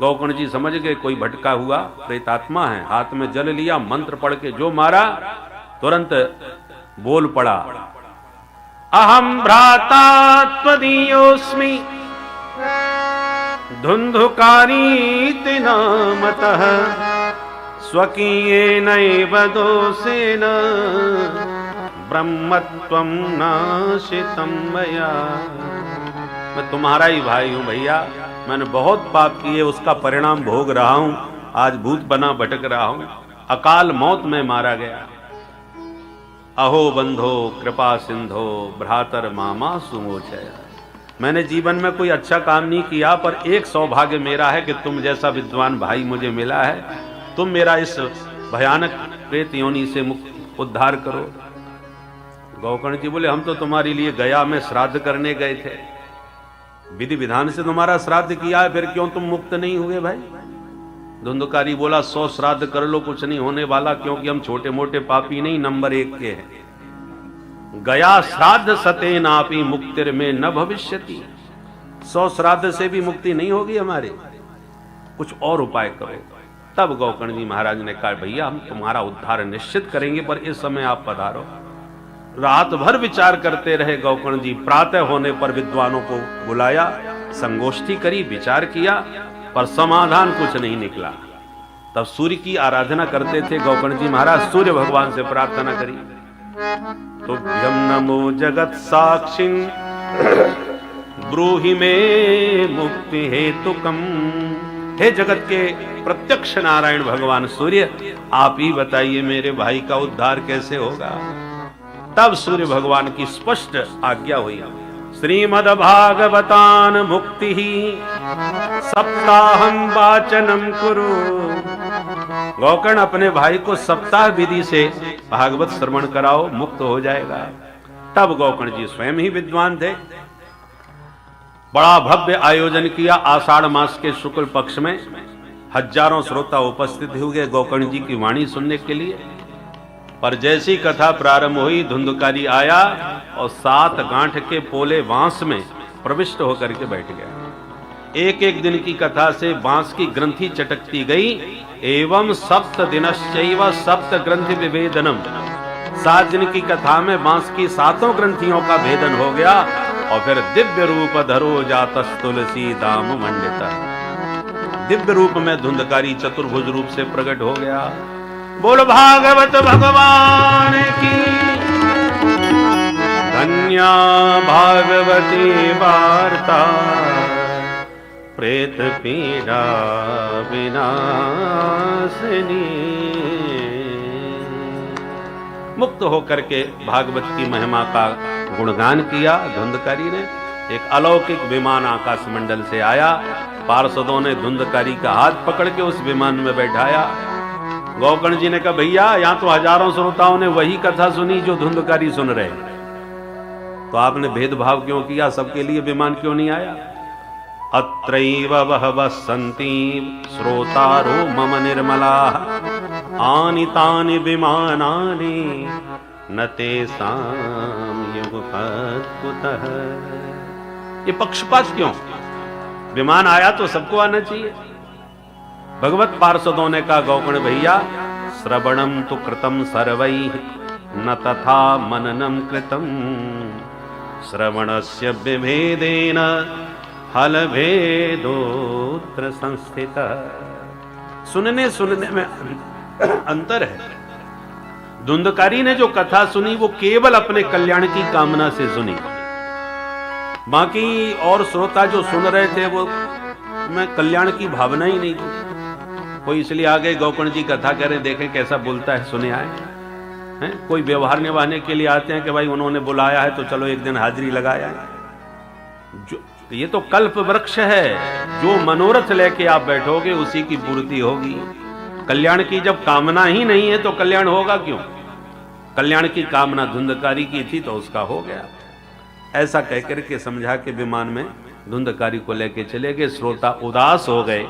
गोकर्ण जी समझ गए कोई भटका हुआ प्रेतात्मा है। हाथ में जल लिया, मंत्र पढ़ के जो मारा, तुरंत बोल पड़ा, अहम भ्राता त्वदीयोऽस्मि धुंधुकारीति नामतः स्वकीयेनैव दोषेण ब्रह्मत्वं नाशितं मया। मैं तुम्हारा ही भाई हूं भैया, मैंने बहुत पाप किए, उसका परिणाम भोग रहा हूं, आज भूत बना भटक रहा हूं, अकाल मौत में मारा गया। अहो बंधो कृपा सिंधो भ्रातर मामा सुमोचय। मैंने जीवन में कोई अच्छा काम नहीं किया, पर एक सौभाग्य मेरा है कि तुम जैसा विद्वान भाई मुझे मिला है। तुम मेरा इस भयानक प्रेत योनि से मुक्त उद्धार करो। गोकर्ण जी बोले, हम तो तुम्हारे लिए गया में श्राद्ध करने गए थे, विधि विधान से तुम्हारा श्राद्ध किया है, फिर क्यों तुम मुक्त नहीं हुए भाई। धुंधकारी बोला, 100 श्राद्ध कर लो, कुछ नहीं होने वाला, क्योंकि हम छोटे मोटे पापी नहीं, नंबर 1 के हैं। गया श्राद्ध सते नापी मुक्तिर में न भविष्यति। 100 श्राद्ध से भी मुक्ति नहीं होगी हमारे, कुछ और उपाय करो। तब गोकर्ण जी महाराज ने कहा, भैया हम तुम्हारा उद्धार निश्चित करेंगे, पर इस समय आप पधारो। रात भर विचार करते रहे गोकर्ण जी। प्रातः होने पर विद्वानों को बुलाया, संगोष्ठी करी, विचार किया, पर समाधान कुछ नहीं निकला। तब सूर्य की आराधना करते थे गोकर्ण जी महाराज, सूर्य भगवान से प्रार्थना करी, तो यम नमो जगत साक्षी ब्रूहि में मुक्ति हेतुकम। हे जगत के प्रत्यक्ष नारायण भगवान सूर्य, आप ही बताइए मेरे भाई का उद्धार कैसे होगा। तब सूर्य भगवान की स्पष्ट आज्ञा हुई, श्रीमद् भागवतान मुक्ति ही सप्ताहम वाचनम कुरु। गोकर्ण अपने भाई को सप्ताह विधि से भागवत श्रवण कराओ, मुक्त हो जाएगा। तब गोकर्ण जी स्वयं ही विद्वान थे, बड़ा भव्य आयोजन किया। आषाढ़ मास के शुक्ल पक्ष में हजारों श्रोता उपस्थित हुए गोकर्ण जी की वाणी सुनने के लिए। पर जैसी कथा प्रारंभ हुई, धुंधकारी आया और 7 गांठ के पोले बांस में प्रविष्ट होकर के बैठ गया। एक एक दिन की कथा से बांस की ग्रंथि चटकती गई। एवं 7 दिनश्चैव 7 ग्रंथि विभेदनम। 7 दिन की कथा में बांस की 7 ग्रंथियों का भेदन हो गया, और फिर दिव्य रूप धरो जातस तुलसी दाम मंडिता। दिव्य रूप में धुंधकारी चतुर्भुज रूप से प्रकट हो गया। बोल भागवत भगवान की, धन्या भागवती वार्ता, प्रेत पीड़ा विनाशिनी। मुक्त होकर के भागवत की महिमा का गुणगान किया धुंधकारी ने। एक अलौकिक विमान आकाश मंडल से आया, पार्षदों ने धुंधकारी का हाथ पकड़ के उस विमान में बैठाया। गोकर्ण जी ने कहा, भैया यहां तो हजारों श्रोताओं ने वही कथा सुनी जो धुंधकारी सुन रहे, तो आपने भेदभाव क्यों किया, सबके लिए विमान क्यों नहीं आया। अत्रैव बहवः सन्ति श्रोतारो मम निर्मलाः, आनीतानि विमानानि न तेषां युगपत् कुतः। ये पक्षपात क्यों, विमान आया तो सबको आना चाहिए। भगवत पार्षदों ने कहा, गोकर्ण भैया श्रवणम तु कृतम सर्वैः न तथा मननम कृतम, श्रवणस्य विभेदेन फल भेदोत्र संस्थितः। सुनने में अंतर है। धुंधकारी ने जो कथा सुनी वो केवल अपने कल्याण की कामना से सुनी, बाकी और श्रोता जो सुन रहे थे वो में कल्याण की भावना ही नहीं थी। कोई इसलिए आ गए गोकर्ण जी कथा करें, देखें कैसा बोलता है, सुने आए हैं। कोई व्यवहार निभाने के लिए आते हैं कि भाई उन्होंने बुलाया है तो चलो एक दिन हाजिरी लगाया है। जो ये तो कल्प वृक्ष है, जो मनोरथ लेके आप बैठोगे उसी की पूर्ति होगी। कल्याण की जब कामना ही नहीं है तो कल्याण होगा क्यों। कल्याण की कामना धुंधकारी की थी तो उसका हो गया। ऐसा कहकर के समझा के विमान में धुंधकारी को लेके चले गए। श्रोता उदास हो गए।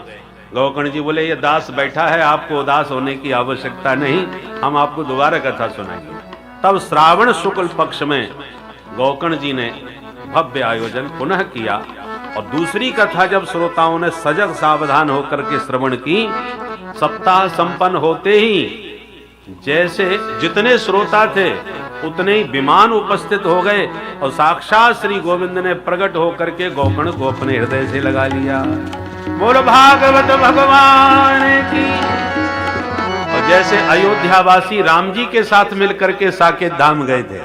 गौकर्ण जी बोले, ये दास बैठा है, आपको उदास होने की आवश्यकता नहीं, हम आपको दोबारा कथा सुनाएंगे। तब श्रावण शुक्ल पक्ष में गौकर्ण जी ने भव्य आयोजन पुनः किया और दूसरी कथा जब श्रोताओं ने सजग सावधान होकर के श्रवण की, सप्ताह संपन्न होते ही जैसे जितने श्रोता थे उतने ही विमान उपस्थित हो गए और साक्षात श्री गोविंद ने प्रकट होकर के गौकर्ण को अपने हृदय से लगा लिया। बोल भागवत भगवान की। और जैसे अयोध्यावासी राम जी के साथ मिलकर के साकेत धाम गए थे,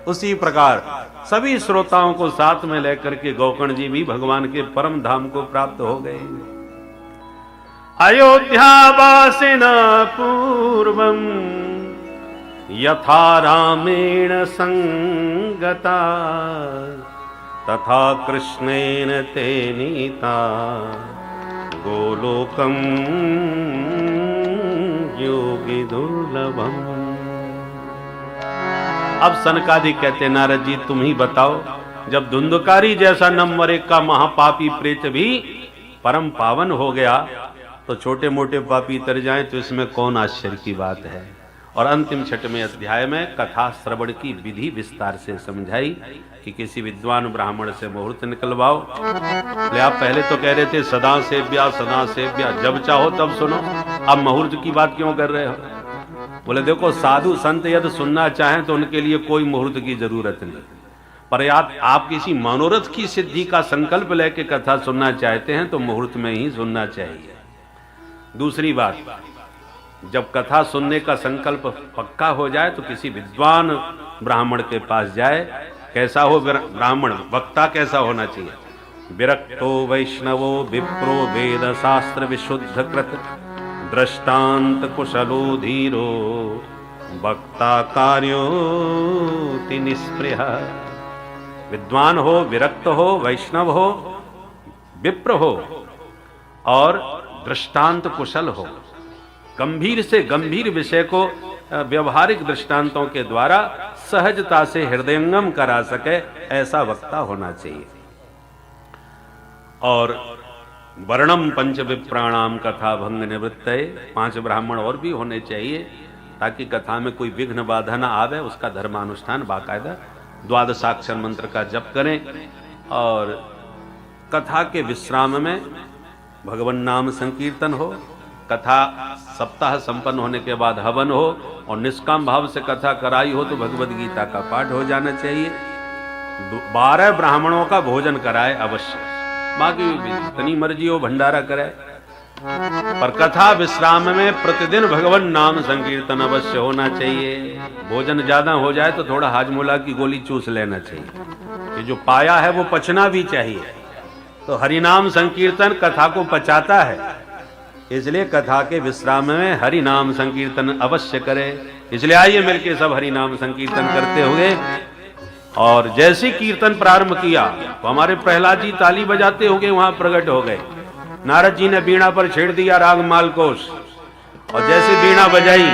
उसी प्रकार सभी श्रोताओं को साथ में लेकर के गौकर्ण जी भी भगवान के परम धाम को प्राप्त हो गए। अयोध्यावासिन पूर्वं यथा रामेण संगता तथा कृष्णेन ते नीता गोलोकं योगी दुर्लभम। अब सनकादि कहते, नारद जी तुम ही बताओ, जब धुंधकारी जैसा नंबर 1 का महापापी प्रेत भी परम पावन हो गया तो छोटे मोटे पापी तर जाएं तो इसमें कौन आश्चर्य की बात है। और अंतिम 6वें अध्याय में कथा श्रवण की विधि विस्तार से समझाई कि किसी विद्वान ब्राह्मण से मुहूर्त निकलवाओ। ले आप पहले तो कह रहे थे सदा सेव्या, जब चाहो तब सुनो, अब मुहूर्त की बात क्यों कर रहे हो? बोले देखो, साधु संत यदि सुनना चाहें तो उनके लिए कोई मुहूर्त की जरूरत नहीं, पर आप किसी मनोरथ की सिद्धि का संकल्प लेके कथा सुनना चाहते हैं तो मुहूर्त में ही सुनना चाहिए। दूसरी बात, जब कथा सुनने का संकल्प पक्का हो जाए तो किसी विद्वान ब्राह्मण के पास जाए। कैसा हो ब्राह्मण? वक्ता कैसा होना चाहिए? विरक्तो वैष्णवो विप्रो वेद शास्त्र विशुद्ध कृत दृष्टांत कुशलो धीरो वक्ता कार्योति निष्प्रिय। विद्वान हो, विरक्त हो, वैष्णव हो, विप्र हो और दृष्टांत कुशल हो, गंभीर से गंभीर विषय को व्यवहारिक दृष्टांतों के द्वारा सहजता से हृदयंगम करा सके, ऐसा वक्ता होना चाहिए। और वर्णम पंच विप्राणाम कथा भंग निवृत्तये, 5 ब्राह्मण और भी होने चाहिए ताकि कथा में कोई विघ्न बाधा न आवे। उसका धर्मानुष्ठान बाकायदा 12 मंत्र का जप करें और कथा के विश्राम में भगवान नाम संकीर्तन हो, कथा सप्ताह संपन्न होने के बाद हवन हो और निष्काम भाव से कथा कराई हो तो भगवद गीता का पाठ हो जाना चाहिए। 12 ब्राह्मणों का भोजन कराए अवश्य, बाकी जितनी मर्जी हो भंडारा कराए, पर कथा विश्राम में प्रतिदिन भगवान नाम संकीर्तन अवश्य होना चाहिए। भोजन ज्यादा हो जाए तो थोड़ा हाजमोला की गोली चूस लेना चाहिए, कि जो पाया है वो पचना भी चाहिए। तो हरिनाम संकीर्तन कथा को पचाता है, इसलिए कथा के विश्राम में हरि नाम संकीर्तन अवश्य करें। इसलिए आइए मिलके सब हरि नाम संकीर्तन करते हुए। और जैसे कीर्तन प्रारंभ किया तो हमारे प्रहलाद जी ताली बजाते हुए वहां प्रकट हो गए। नारद जी ने बीणा पर छेड़ दिया राग मालकोश, और जैसे बीणा बजाई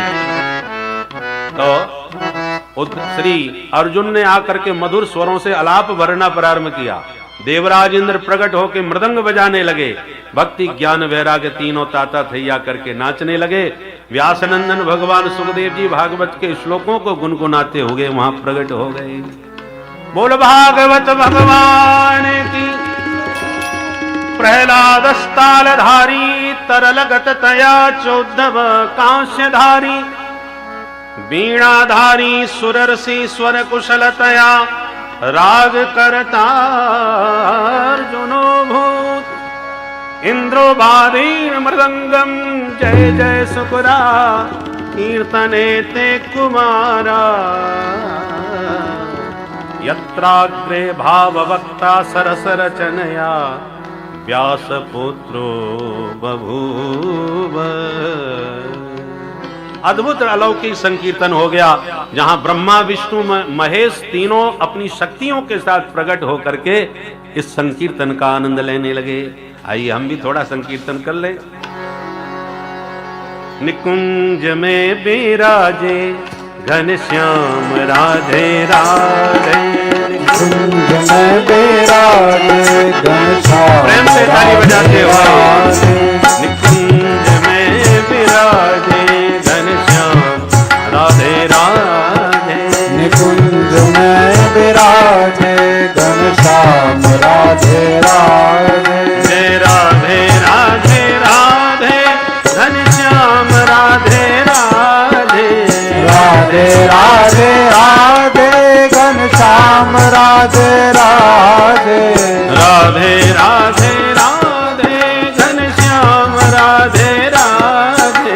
तो श्री अर्जुन ने आकर के मधुर स्वरों से आलाप भरना प्रारंभ किया। देवराज इंद्र प्रकट होकर मृदंग बजाने लगे। भक्ति ज्ञान वैराग्य तीनों ताता थैया करके नाचने लगे। व्यासनंदन भगवान सुखदेव जी भागवत के श्लोकों को गुनगुनाते हुए वहां प्रकट हो गए। बोल भागवत भगवान की। प्रहलाद स्थालधारी तरलगत तया चोद्धव कांस्यधारी वीणाधारी सुररसी स्वर कुशलतया राग करता अर्जुनो भूत इंद्रो बाधीन मृदंगम जय जय सुकुरा कीर्तने ते कुमारा यत्राग्रे भाववक्ता सरसरचनया व्यासपुत्रो बभूव। अद्भुत अलौकिक संकीर्तन हो गया, जहां ब्रह्मा विष्णु महेश तीनों अपनी शक्तियों के साथ प्रकट होकर के इस संकीर्तन का आनंद लेने लगे। आइए हम भी थोड़ा संकीर्तन कर ले। निकुंज में बिराजे घनश्याम राधे राधे। कुंज में विराजे घनश्याम प्रेम से ताली बजाते हुए राधे। निकुंज में विराजे घनश्याम राधे राधे। निकुंज में विराजे घनश्याम राधे राधे। जय राधे राधे राधे घनश्याम राधे राधे। राधे राधे राधे घनश्याम राधे राधे। राधे राधे राधे घनश्याम राधे राधे।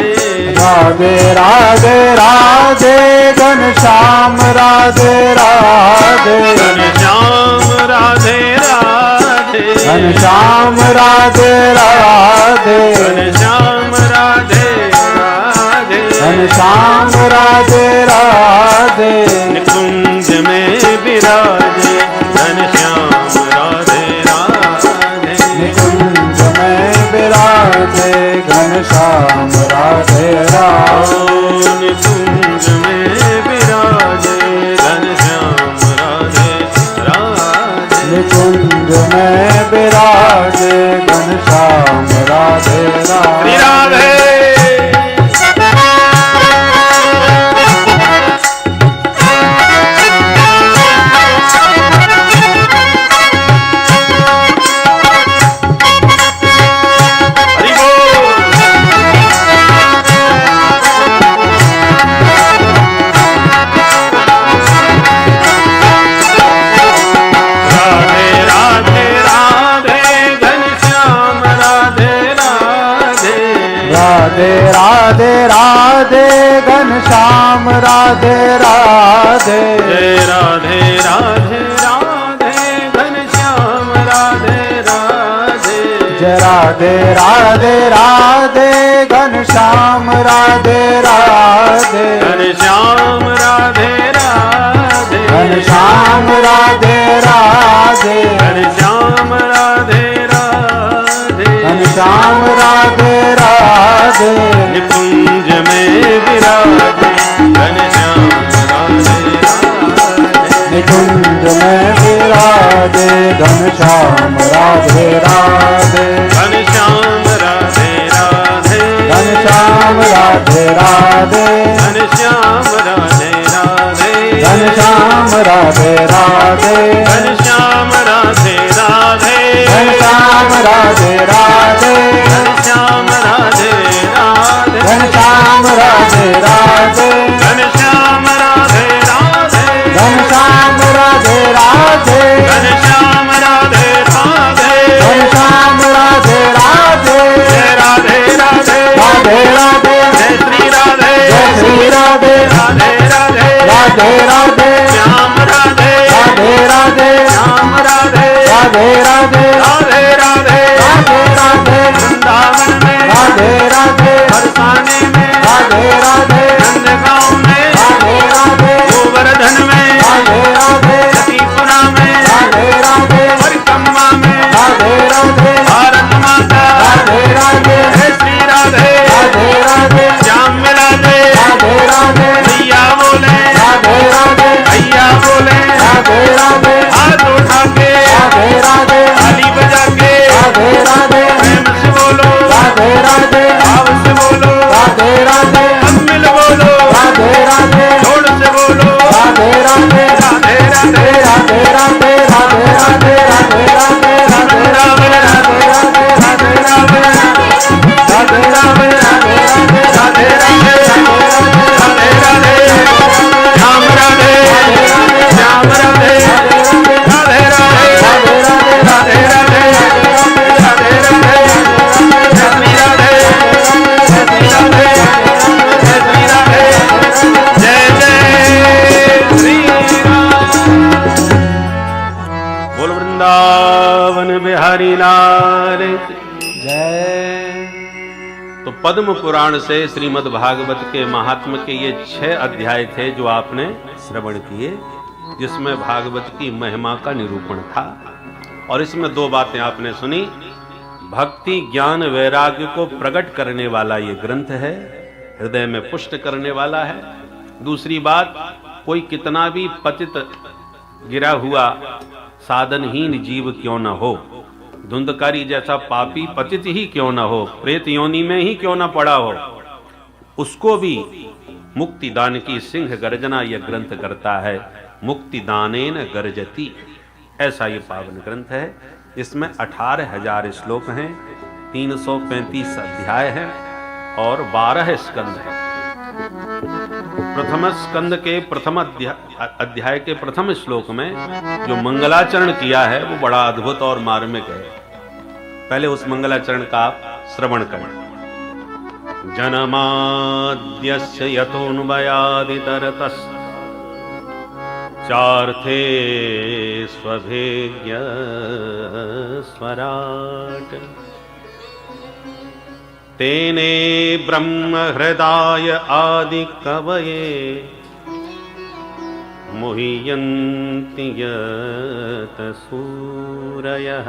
राधे राधे राधे घनश्याम राधे राधे। घनश्याम राधे राधे। घनश्याम राधे राधे। घनश्याम राधे राधे। घनश्याम राधे राधे। निकुंज में विराजे घनश्याम राधे राधे। निकुंज में विराजे घनश्याम राधे राधे। निकुंज में विराजे घनश्याम राधे राधे। निकुंज में विराजे घनश्याम राधे श्री राधे। राधे। हरि बोल। राधे राधे राधे घनश्याम राधे राधे। राधे राधे राधे घनश्याम राधे राधे। जय राधे राधे राधे घनश्याम राधे राधे। जय राधे राधे राधे घनश्याम राधे राधे। घनश्याम राधे राधे। घनश्याम राधे राधे। घनश्याम राधे राधे। घनश्याम राधे राधे। निकुंज में विराजे घनश्याम राधे राधे। निकुंज में विराजे घनश्याम राधे राधे। घनश्याम राधे राधे। घनश्याम राधे राधे। घनश्याम राधे राधे। घनश्याम राधे राधे। घनश्याम राधे राधे। घनश्याम राधे राधे। घनश्याम राधे राधे। घनश्याम राधे राधे। घनश्याम राधे राधे। घनश्याम राधे राधे। घनश्याम राधे राधे। घनश्याम राधे राधे। जय राधे राधे। राधे राधे। जय श्री राधे। जय श्री राधे। राधे राधे। राधे राधे। श्याम राधे। राधे राधे। श्याम राधे। राधे राधे। राधे राधे। राधे राधे। वृंदावन में राधे राधे। बरसाने में राधे राधे। नंदगांव में राधे राधे। गोवर्धन में राधे राधे। सतीपुरा में राधे राधे। परिक्रमा में राधे राधे। भारत माता राधे राधे। जय श्री राधे। राधे राधे। श्याम मिला दे राधे राधे। भैया बोले राधे राधे। भैया बोले राधे राधे। हाथ उठा के राधे राधे। ताली बजा के राधे राधे। प्रेम से बोलो राधे राधे। भाव से बोलो राधे राधे। सब मिल बोलो राधे राधे। जोड़ से बोलो राधे राधे। राधे राधे। राधे राधे। राधे राधे। राधे राधे। राधे राम राधे। राधे राधे। राधे राधे। राधे राधे। राधे राधे। राधे राधे। श्याम राधे। श्याम राधे। राधे राधे। राधे राधे। राधे राधे। जय श्री राधे। जय श्री राधे। जय श्री राधे। जय जय श्री राम। बोल वृंदावन बिहारी लाल की जय। तो पद्म पुराण से श्रीमद् भागवत के महात्म के ये 6 अध्याय थे जो आपने श्रवण किए, जिसमें भागवत की महिमा का निरूपण था। और इसमें 2 बातें आपने सुनी। भक्ति ज्ञान वैराग्य को प्रकट करने वाला ये ग्रंथ है, हृदय में पुष्ट करने वाला है। दूसरी बात, कोई कितना भी पतित गिरा हुआ साधनहीन जीव क्यों न हो, धुंधकारी जैसा पापी पतित ही क्यों न हो, प्रेत योनि में ही क्यों न पड़ा हो, उसको भी मुक्ति दान की सिंह गर्जना यह ग्रंथ करता है। मुक्ति दानेन गर्जती, ऐसा ये पावन ग्रंथ है। इसमें 18,000 श्लोक हैं, 335 अध्याय हैं और 12 स्कंद हैं। प्रथम स्कंद के प्रथम अध्याय के प्रथम श्लोक में जो मंगलाचरण किया है वो बड़ा अद्भुत और मार्मिक है। पहले उस मंगलाचरण का आप श्रवण करें। जन्माद्यस्य यतोऽन्वयादितरतश्च चार्थे स्वभेद्य स्वराट तेने ब्रह्म हृदय आदि कवये मुह्यन्ति यत सूरयः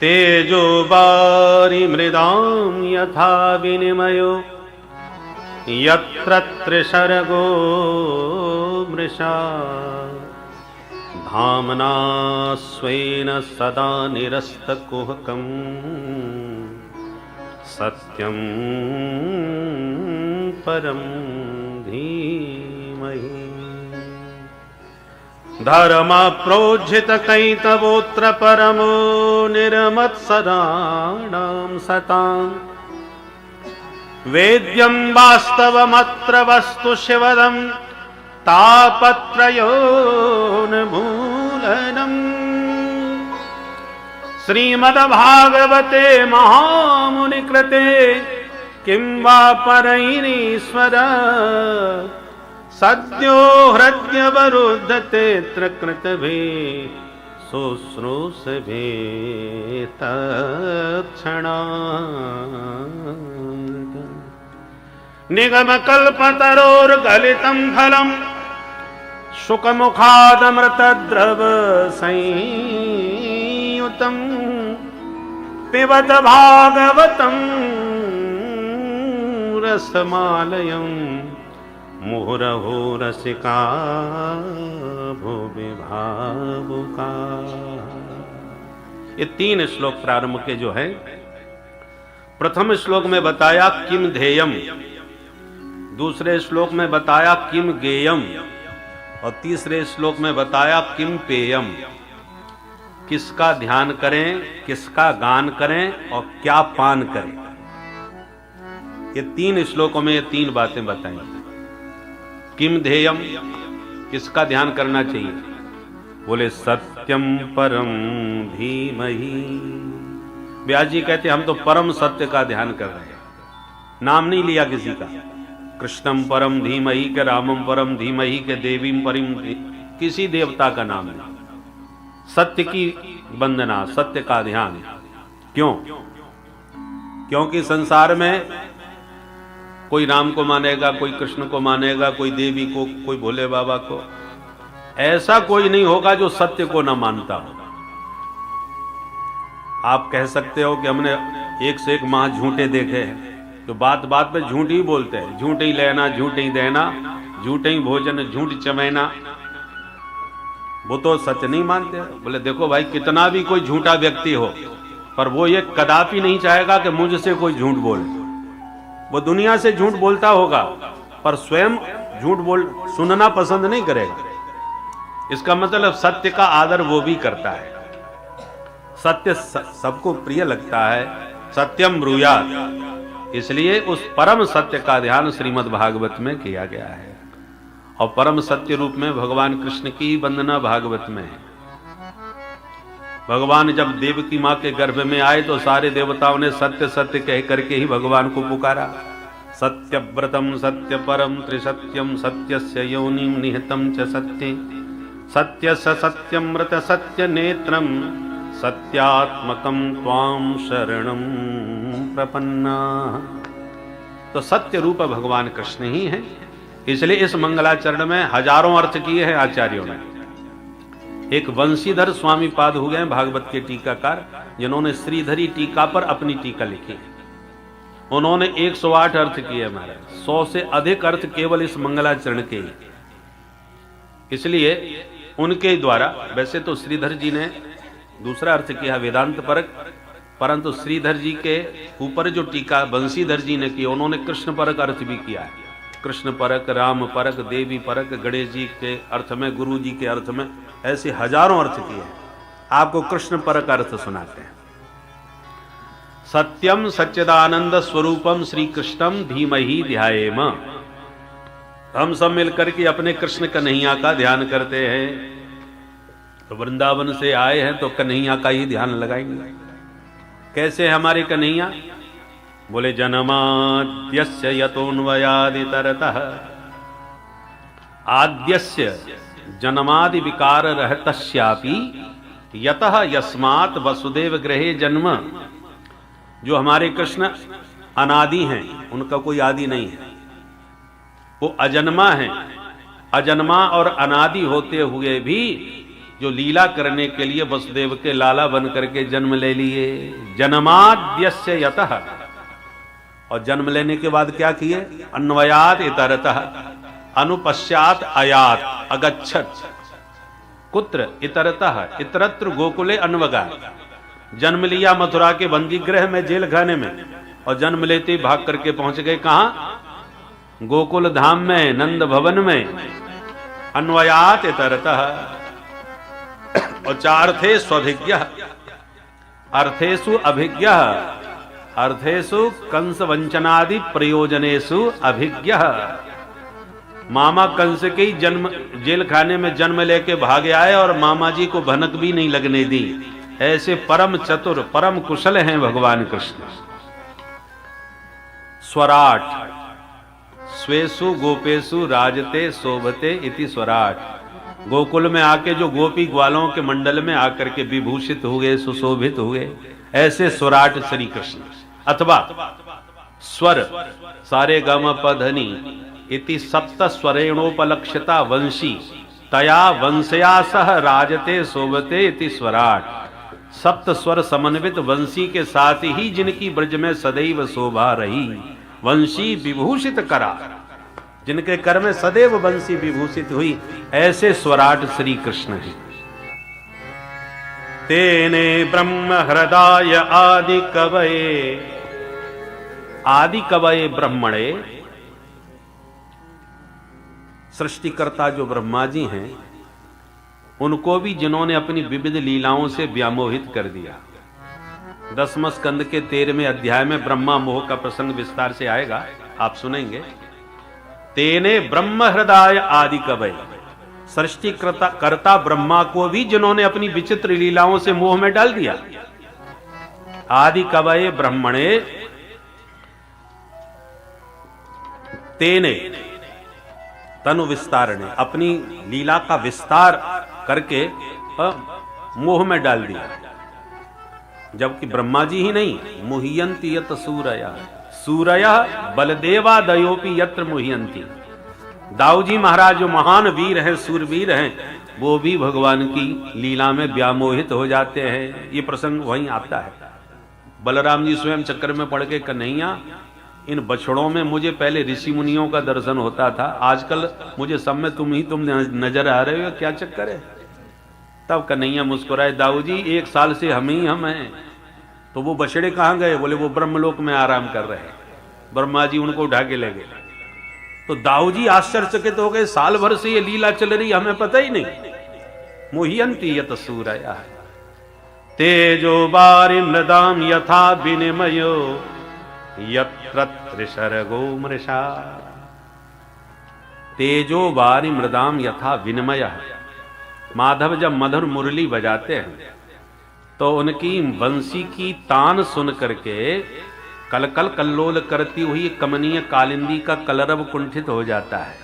तेजो वारि मृदां यथा विनिमयो यत्र त्रिसर्गो मृषा धाम्ना स्वेन सदा निरस्तकुहकं सत्यं परं धीमहि धर्म प्रोज्झित कैतवोत्र परमो निर्मत्सराणां सताम् वेद्यं वास्तवमत्र वस्तु शिवदं तापत्रयोन्मूलनम् श्रीमद्भागवते महामुनिकृते किं वा परैरीश्वर सद्यो हृद्यवरुद्धते कृतभे शुश्रूषभे तत्क्षणात् निगमकल्पतरोर्गलितं फलं शुकमुखादमृतद्रव संयुतं पिबत भागवतं रसमालयम् मुहुरहो रसिका भुवि भावुका। ये 3 श्लोक प्रारंभ के जो है, प्रथम श्लोक में बताया किम ध्येयम, दूसरे श्लोक में बताया किम गेयम और तीसरे श्लोक में बताया किम पेयम। किसका ध्यान करें, किसका गान करें और क्या पान करें। ये 3 श्लोकों में ये 3 बातें बताई। किम ध्येयम, किसका ध्यान करना चाहिए, बोले सत्यम परम धीमहि। व्यास जी कहते हम तो परम सत्य का ध्यान कर रहे हैं, नाम नहीं लिया किसी का। कृष्णम परम धीमहि के, रामम परम धीमहि के, देवीम परम, किसी देवता का नाम नहीं। सत्य की वंदना, सत्य का ध्यान। क्यों? क्योंकि संसार में कोई राम को मानेगा, कोई कृष्ण को मानेगा, कोई देवी को, कोई भोले बाबा को। ऐसा कोई नहीं होगा जो सत्य को ना मानता हो। आप कह सकते हो कि हमने एक से एक मां झूठे देखे हैं, तो बात बात पे झूठ ही बोलते हैं। झूठ ही लेना, झूठ ही देना, झूठ ही भोजन, झूठ चमैना, वो तो सत्य नहीं मानते। बोले देखो भाई, कितना भी कोई झूठा व्यक्ति हो, पर वो ये कदापि नहीं चाहेगा कि मुझसे कोई झूठ बोले। वो दुनिया से झूठ बोलता होगा, पर स्वयं झूठ सुनना पसंद नहीं करेगा। इसका मतलब सत्य का आदर वो भी करता है। सत्य सबको प्रिय लगता है, सत्यम ब्रूयात्। इसलिए उस परम सत्य का ध्यान श्रीमद् भागवत में किया गया है। और परम सत्य रूप में भगवान कृष्ण की वंदना भागवत में है। भगवान जब देवकी मां के गर्भ में आए तो सारे देवताओं ने सत्य सत्य कह करके ही भगवान को पुकारा। सत्यव्रतम सत्य परम त्रिसत्यम सत्यस्य योनिं निहितं च सत्ये सत्यस्य सत्यमृत सत्य नेत्रम सत्यात्मकं त्वां शरणं प्रपन्ना। तो सत्य रूप भगवान कृष्ण ही है। इसलिए इस मंगलाचरण में हजारों अर्थ किए हैं आचार्यों ने। एक वंशीधर स्वामी पाद हुए हैं भागवत के टीकाकार, जिन्होंने श्रीधरी टीका पर अपनी टीका लिखी। उन्होंने 108 अर्थ किए महाराज, 100 से अधिक अर्थ केवल इस मंगलाचरण के ही। इसलिए उनके द्वारा, वैसे तो श्रीधर जी ने दूसरा अर्थ किया वेदांत परक, परंतु श्रीधर जी के ऊपर जो टीका बंशीधर जी ने की, उन्होंने कृष्ण परक अर्थ भी किया है। कृष्ण परक, राम परक, देवी परक, गणेश जी के अर्थ में, गुरु जी के अर्थ में, ऐसे हजारों अर्थ किए हैं। आपको कृष्ण परक अर्थ सुनाते हैं। सत्यम सच्चिदानंद स्वरूपम श्री कृष्णम धीमहि ध्यायेम। हम सब मिलकर के अपने कृष्ण कन्हैया का ध्यान करते हैं। तो वृंदावन से आए हैं तो कन्हैया का ही ध्यान लगाएंगे। कैसे है हमारे कन्हैया? बोले जन्माद्यस्य यतोन्वयादितरतः आद्यस्य जन्मादि विकार रहतस्यापि यतः यस्मात् वसुदेव गृहे जन्म। जो हमारे कृष्ण अनादि हैं, उनका कोई आदि नहीं है, वो अजन्मा है। अजन्मा और अनादि होते हुए भी जो लीला करने के लिए वसुदेव के लाला बन करके जन्म ले लिए। जन्माद्यस्य यतः, और जन्म लेने के बाद क्या किए? अन्वयात इतरतः, अनुपश्चात आयात अगच्छत। कुत्र? इतरतः, इतरत्र गोकुले अन्वगात। जन्म लिया मथुरा के बंदी गृह में, जेल खाने में, और जन्म लेते ही भाग करके पहुंच गए कहां? गोकुल धाम में, नंद भवन में। अन्वयात इतरतः। और चार्थे स्वभिज्ञ, अर्थेषु अभिज्ञ, अर्थेषु कंस वंचनादि प्रयोजनेषु अभिज्ञ। मामा कंस के ही जन्म, जेल खाने में जन्म लेके भागे आए और मामा जी को भनक भी नहीं लगने दी। ऐसे परम चतुर, परम कुशल हैं भगवान कृष्ण। स्वराट, स्वेसु गोपेसु राजते शोभते इति स्वराट। गोकुल में आके जो गोपी ग्वालों के मंडल में आकर के विभूषित हुए, सुशोभित हुए, ऐसे स्वराट श्री कृष्ण। अथवा स्वर, सारे गम पधनी इति सप्त स्वरेणोपलक्षिता वंशी तया वंशया सह राजते शोभते इति स्वराट। सप्त स्वर समन्वित वंशी के साथ ही जिनकी ब्रज में सदैव शोभा रही, वंशी विभूषित करा, जिनके कर में सदैव वंशी विभूषित हुई, ऐसे स्वराट श्री कृष्ण हैं। तेने ब्रह्म हृदय आदि कवये, आदि कवये ब्रह्मणे। सृष्टिकर्ता जो ब्रह्मा जी हैं, उनको भी जिन्होंने अपनी विविध लीलाओं से व्यामोहित कर दिया। 10वें स्कंद के 13वें अध्याय में ब्रह्मा मोह का प्रसंग विस्तार से आएगा, आप सुनेंगे। तेने ब्रह्म हृदय आदि कवये, सृष्टिकर्ता ब्रह्मा को भी जिन्होंने अपनी विचित्र लीलाओं से मोह में डाल दिया। आदि कवये ब्रह्मणे तेने, तनु विस्तारणे, अपनी लीला का विस्तार करके मोह में डाल दिया। जबकि ब्रह्मा जी ही नहीं, मुह्यंती यत सूरया, सूरया बलदेवादयोपि यत्र मुह्यंती। दाऊ जी महाराज जो महान वीर हैं, सूरवीर हैं, वो भी भगवान की लीला में व्यामोहित हो जाते हैं। ये प्रसंग वहीं आता है। बलराम जी स्वयं चक्कर में पड़ के, कन्हैया इन बछड़ों में मुझे पहले ऋषि मुनियों का दर्शन होता था, आजकल मुझे सब में तुम नजर आ रहे हो, क्या चक्कर है? तब कन्हैया मुस्कुराए, दाऊ जी 1 साल से हम हैं। तो वो बछड़े कहां गए? बोले वो ब्रह्मलोक में आराम कर रहे हैं, ब्रह्मा जी उनको उठा के ले गए। तो दाऊ जी आश्चर्यचकित हो गए, साल भर से ये लीला चल रही, हमें पता ही नहीं। मुह्यंती यत सूरया तेजो बारि मृदाम यथा विनिमयो यत्र त्रिशर्गो मृषा। तेजो बारि मृदाम यथा विनिमय। माधव जब मधुर मुरली बजाते हैं तो उनकी बंसी की तान सुन करके कलकल कल्लोल करती हुई कमनीय कालिंदी का कलरव कुंठित हो जाता है।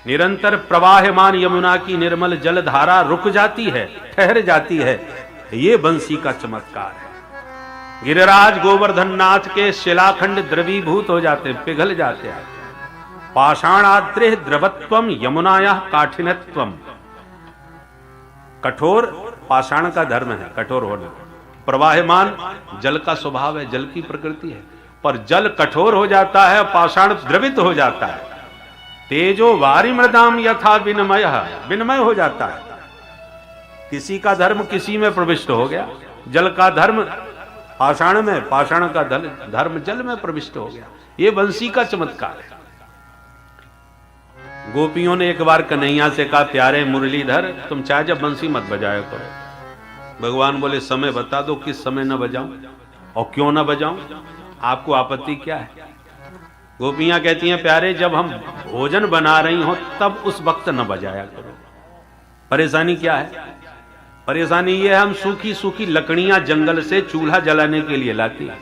निरंतर प्रवाहमान यमुना की निर्मल जलधारा रुक जाती है, ठहर जाती है। ये बंसी का चमत्कार है। गिरिराज गोवर्धन नाथ के शिलाखंड द्रवीभूत हो जाते हैं, पिघल जाते हैं। पाषाणाद्रे द्रवत्वम यमुनाया काठिनत्वम। कठोर पाषाण का धर्म है, कठोर होना। प्रवाहमान जल का स्वभाव है, जल की प्रकृति है। पर जल कठोर हो जाता है, पाषाण द्रवित हो जाता है। तेजो वारी मृदाम यथा विनिमय, विनिमय हो जाता है। किसी का धर्म किसी में प्रविष्ट हो गया, जल का धर्म पाषाण में, पाषाण का धर्म जल में प्रविष्ट हो गया। ये बंसी का चमत्कार है। गोपियों ने एक बार कन्हैया से कहा, प्यारे मुरलीधर तुम चाहे जब बंसी मत बजाया करो। भगवान बोले, समय बता दो किस समय न बजाऊं और क्यों न बजाऊं, आपको आपत्ति क्या है? गोपियां कहती हैं, प्यारे जब हम भोजन बना रही हो तब उस वक्त न बजाया करो। परेशानी क्या है? परेशानी ये है, हम सूखी सूखी लकड़ियां जंगल से चूल्हा जलाने के लिए लाती हैं।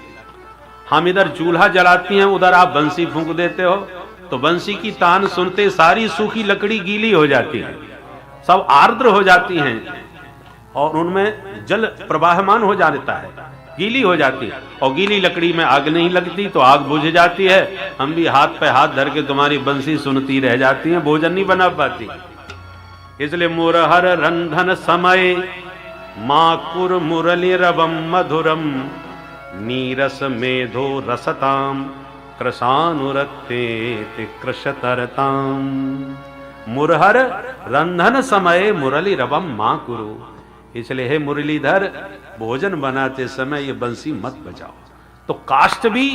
हम इधर चूल्हा जलाती हैं, उधर आप बंसी फूंक देते हो, तो बंसी की तान सुनते सारी सूखी लकड़ी गीली हो जाती है, सब आर्द्र हो जाती हैं और उनमें जल प्रवाहमान हो जाता है, गीली हो जाती है। और गीली लकड़ी में आग नहीं लगती तो आग बुझ जाती है। हम भी हाथ पे हाथ धर के तुम्हारी बंसी सुनती रह जाती हैं, भोजन नहीं बना पाती। इसलिए मुरहर रंधन समय माकुर मुरली रवम मधुरम नीरस मेधो रसताम कृशानुरक्ते कृशतरताम। मुरहर रंधन समय मुरली रवम मां कुरु। इसलिए हे मुरलीधर भोजन बनाते समय ये बंसी मत बजाओ, तो काष्ठ भी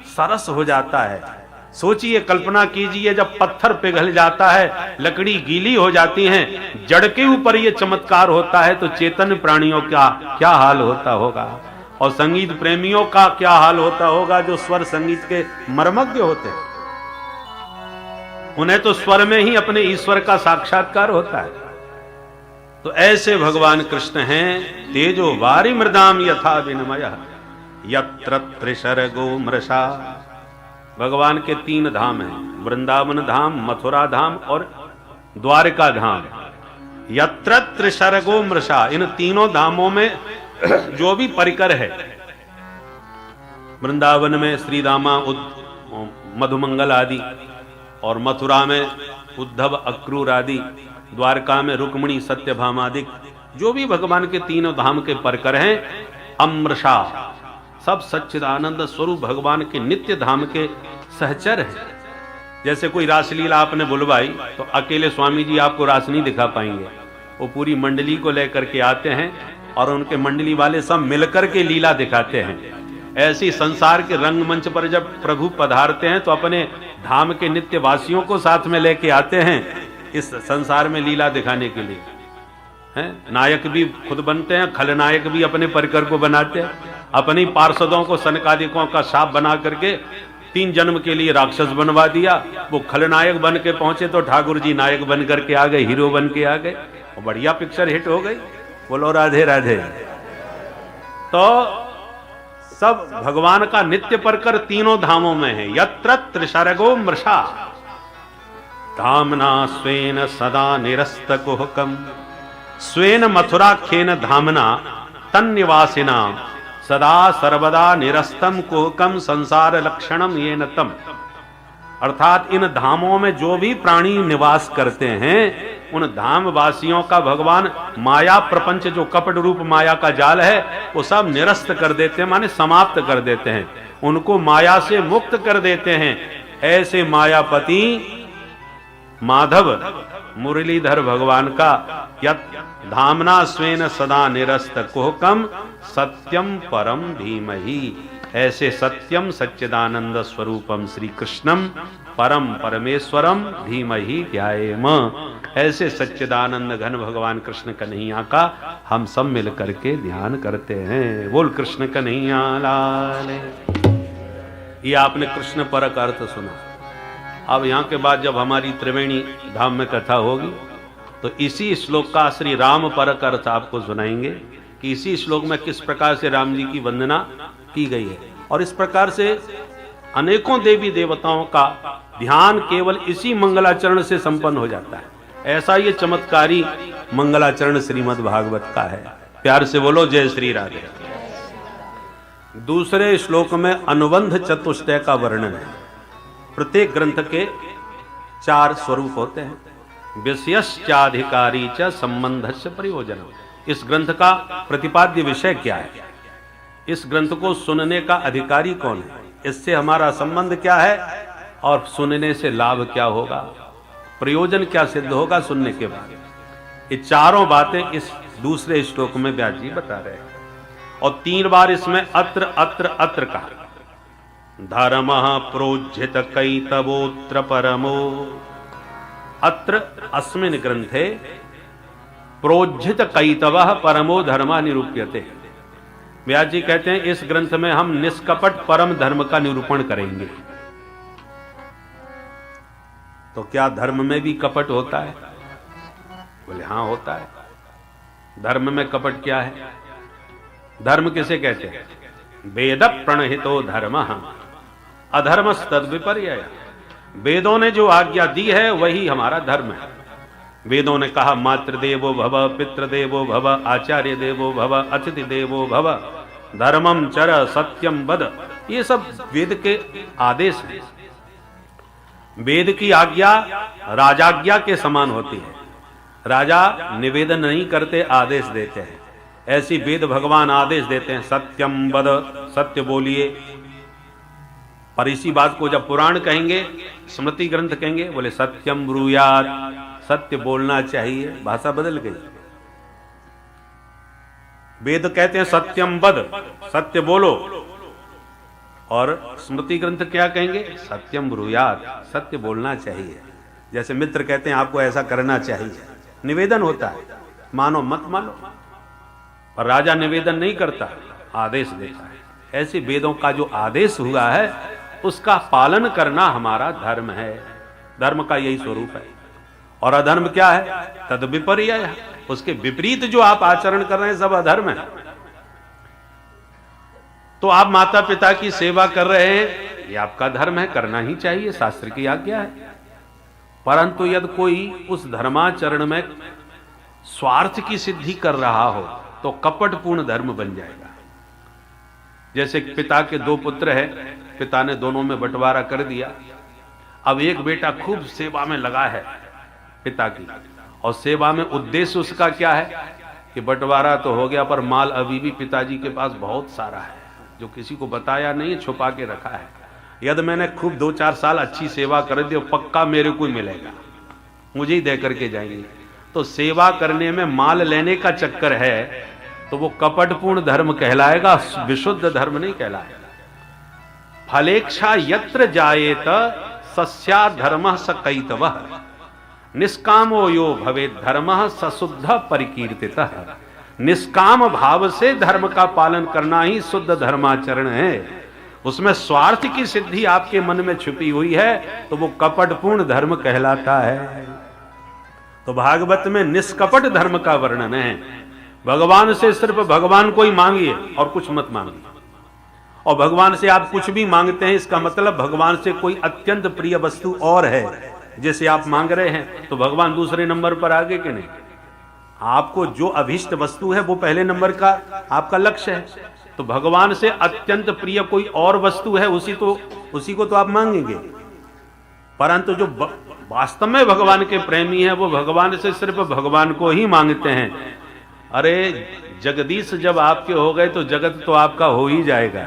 सरस हो जाता है। सोचिए, कल्पना कीजिए, जब पत्थर पिघल जाता है, लकड़ी गीली हो जाती है, जड़ के ऊपर ये चमत्कार होता है, तो चेतन प्राणियों का क्या हाल होता होगा, और संगीत प्रेमियों का क्या हाल होता होगा, जो स्वर संगीत के मर्मज्ञ होते हैं। उन्हें तो स्वर में ही अपने ईश्वर का साक्षात्कार होता है। तो ऐसे भगवान कृष्ण हैं, तेजो वारी मृदाम यथा विनिमय यत्र त्रिशर्गो मृषा। भगवान के 3 धाम हैं, वृंदावन धाम, मथुरा धाम और द्वारका धाम। यत्र त्रिशर्गो मृषा, इन तीनों धामों में जो भी परिकर है, वृंदावन में श्रीदामा मधुमंगल आदि, और मथुरा में उद्धव अक्रूर आदि, द्वारका में रुक्मिणी सत्यभामादि, जो भी भगवान के 3 धाम के परिकर हैं, अमृषा सब सच्चिदानंद स्वरूप भगवान के नित्य धाम के सहचर हैं। जैसे कोई रासलीला आपने बुलवाई तो अकेले स्वामी जी आपको रास नहीं दिखा पाएंगे, वो पूरी मंडली को लेकर के आते हैं और उनके मंडली वाले सब मिलकर के लीला दिखाते हैं। ऐसी संसार के रंगमंच पर जब प्रभु पधारते हैं तो अपने धाम के नित्य वासियों को साथ में लेके आते हैं इस संसार में लीला दिखाने के लिए। हैं, नायक भी खुद बनते हैं, खलनायक भी अपने परिकर को बनाते हैं। अपनी पार्षदों को सनकादिकों का शाप बना करके 3 जन्म के लिए राक्षस बनवा दिया। वो खलनायक बन के पहुंचे तो ठाकुर जी नायक बन करके आ गए, हीरो बन के आ गए, और बढ़िया पिक्चर हिट हो गई। बोलो राधे राधे। तो सब भगवान का नित्य परकर तीनों धामों में है। यत्र त्रिशर्गो मृषा धामना स्वेन सदा निरस्त कुहकम स्वेन मथुरा खेन धामना तन्निवासिना सदा सर्वदा निरस्तम कुहकम संसार लक्षणम ये नतम। अर्थात इन धामों में जो भी प्राणी निवास करते हैं उन धाम वासियों का भगवान माया प्रपंच, जो कपट रूप माया का जाल है, वो सब निरस्त कर देते हैं, माने समाप्त कर देते हैं, उनको माया से मुक्त कर देते हैं। ऐसे मायापति माधव मुरलीधर भगवान का यत् धामना स्वेन सदा निरस्त कुहकम सत्यम परम धीमहि। ऐसे सत्यम सच्चिदानंद स्वरूपम श्री कृष्णम परम परमेश्वरम धीमहि ध्यायेम। ऐसे सच्चिदानंद घन भगवान कृष्ण कन्हैया का हम सब मिल करके ध्यान करते हैं। बोल कृष्ण कन्हैया लाल। ये आपने कृष्ण पर का अर्थ सुना। अब यहाँ के बाद जब हमारी त्रिवेणी धाम में कथा होगी तो इसी श्लोक का श्री राम पर का अर्थ आपको सुनाएंगे कि इसी श्लोक में किस प्रकार से राम जी की वंदना की गई है। और इस प्रकार से अनेकों देवी देवताओं का ध्यान केवल इसी मंगलाचरण से संपन्न हो जाता है। ऐसा ये चमत्कारी मंगलाचरण श्रीमद् भागवत का है। प्यार से बोलो जय श्री राधे। दूसरे श्लोक में अनुबंध चतुष्टय का वर्णन है। प्रत्येक ग्रंथ के 4 स्वरूप होते हैं। विषयश्चाधिकारी च संबंधस्य प्रयोजन। इस ग्रंथ का प्रतिपाद्य विषय क्या है, इस ग्रंथ को सुनने का अधिकारी कौन है, इससे हमारा संबंध क्या है और सुनने से लाभ क्या होगा, प्रयोजन क्या सिद्ध होगा सुनने के बाद। ये चारों बातें इस दूसरे श्लोक में व्यास जी बता रहे हैं। और 3 बार इसमें अत्र अत्र अत्र कहा। धर्मः प्रोज्झित कैतवोऽत्र परमो, अत्र अस्मिन् ग्रंथे प्रोज्झित कैतवः परमो धर्मः निरूप्यते। व्यास जी कहते हैं इस ग्रंथ में हम निष्कपट परम धर्म का निरूपण करेंगे। तो क्या धर्म में भी कपट होता है? बोले हाँ होता है। धर्म में कपट क्या है? धर्म किसे कहते हैं? वेद प्रणहितो धर्मः अधर्मस्तद विपर्यय। वेदों ने जो आज्ञा दी है वही हमारा धर्म है। वेदों ने कहा मातृदेवो भव, पितृदेवो भव, आचार्य देवो भव, अतिथि देवो भव, धर्मम चर सत्यम वद। ये सब वेद के आदेश हैं। वेद की आज्ञा राजाज्ञा के समान होती है। राजा निवेदन नहीं करते, आदेश देते हैं। ऐसी वेद भगवान आदेश देते हैं, सत्यम वद, सत्य बोलिए। पर इसी बात को जब पुराण कहेंगे, स्मृति ग्रंथ कहेंगे, बोले सत्यम ब्रूयात, सत्य बोलना चाहिए। भाषा बदल गई। वेद कहते हैं सत्यम वद, सत्य बोलो। और स्मृति ग्रंथ क्या कहेंगे? सत्यम ब्रूयात, सत्य बोलना चाहिए। जैसे मित्र कहते हैं आपको ऐसा करना चाहिए, निवेदन होता है, मानो मत मानो। पर राजा निवेदन नहीं करता, आदेश देता है। ऐसे वेदों का जो आदेश हुआ है उसका पालन करना हमारा धर्म है। धर्म का यही स्वरूप है। और अधर्म क्या है? तद विपर्यय, उसके विपरीत जो आप आचरण कर रहे हैं सब अधर्म है। तो आप माता पिता की सेवा कर रहे हैं, ये आपका धर्म है, करना ही चाहिए, शास्त्र की आज्ञा है। परंतु यदि कोई उस धर्माचरण में स्वार्थ की सिद्धि कर रहा हो तो कपटपूर्ण धर्म बन जाएगा। जैसे पिता के 2 पुत्र हैं, पिता ने दोनों में बंटवारा कर दिया। अब एक बेटा खूब सेवा में लगा है पिता की, और सेवा में उद्देश्य उसका क्या है कि बंटवारा तो हो गया पर माल अभी भी पिताजी के पास बहुत सारा है जो किसी को बताया नहीं, छुपा के रखा है। यदि मैंने खूब 2-4 साल अच्छी सेवा कर दी, पक्का मेरे को मिलेगा, मुझे ही दे करके जाएंगे। तो सेवा करने में माल लेने का चक्कर है तो वो कपटपूर्ण धर्म कहलाएगा, विशुद्ध धर्म नहीं कहलाएगा। फलेच्छा यत्र जायेत सस्या धर्मः स कैतवः, निष्कामो यो भवेत् धर्मः स शुद्ध परिकीर्तितः। निष्काम भाव से धर्म का पालन करना ही शुद्ध धर्माचरण है। उसमें स्वार्थ की सिद्धि आपके मन में छुपी हुई है तो वो कपटपूर्ण धर्म कहलाता है। तो भागवत में निष्कपट धर्म का वर्णन है। भगवान से सिर्फ भगवान को ही मांगिए और कुछ मत मांगिए। और भगवान से आप कुछ भी मांगते हैं इसका मतलब भगवान से कोई अत्यंत प्रिय वस्तु और है जैसे आप मांग रहे हैं, तो भगवान दूसरे नंबर पर आगे कि नहीं? आपको जो अभिष्ट वस्तु है वो पहले नंबर का आपका लक्ष्य है। तो भगवान से अत्यंत प्रिय कोई और वस्तु है, उसी को तो आप मांगेंगे। परंतु जो वास्तव में भगवान के प्रेमी है वो भगवान से सिर्फ भगवान को ही मांगते हैं। अरे जगदीश जब आपके हो गए तो जगत तो आपका हो ही जाएगा,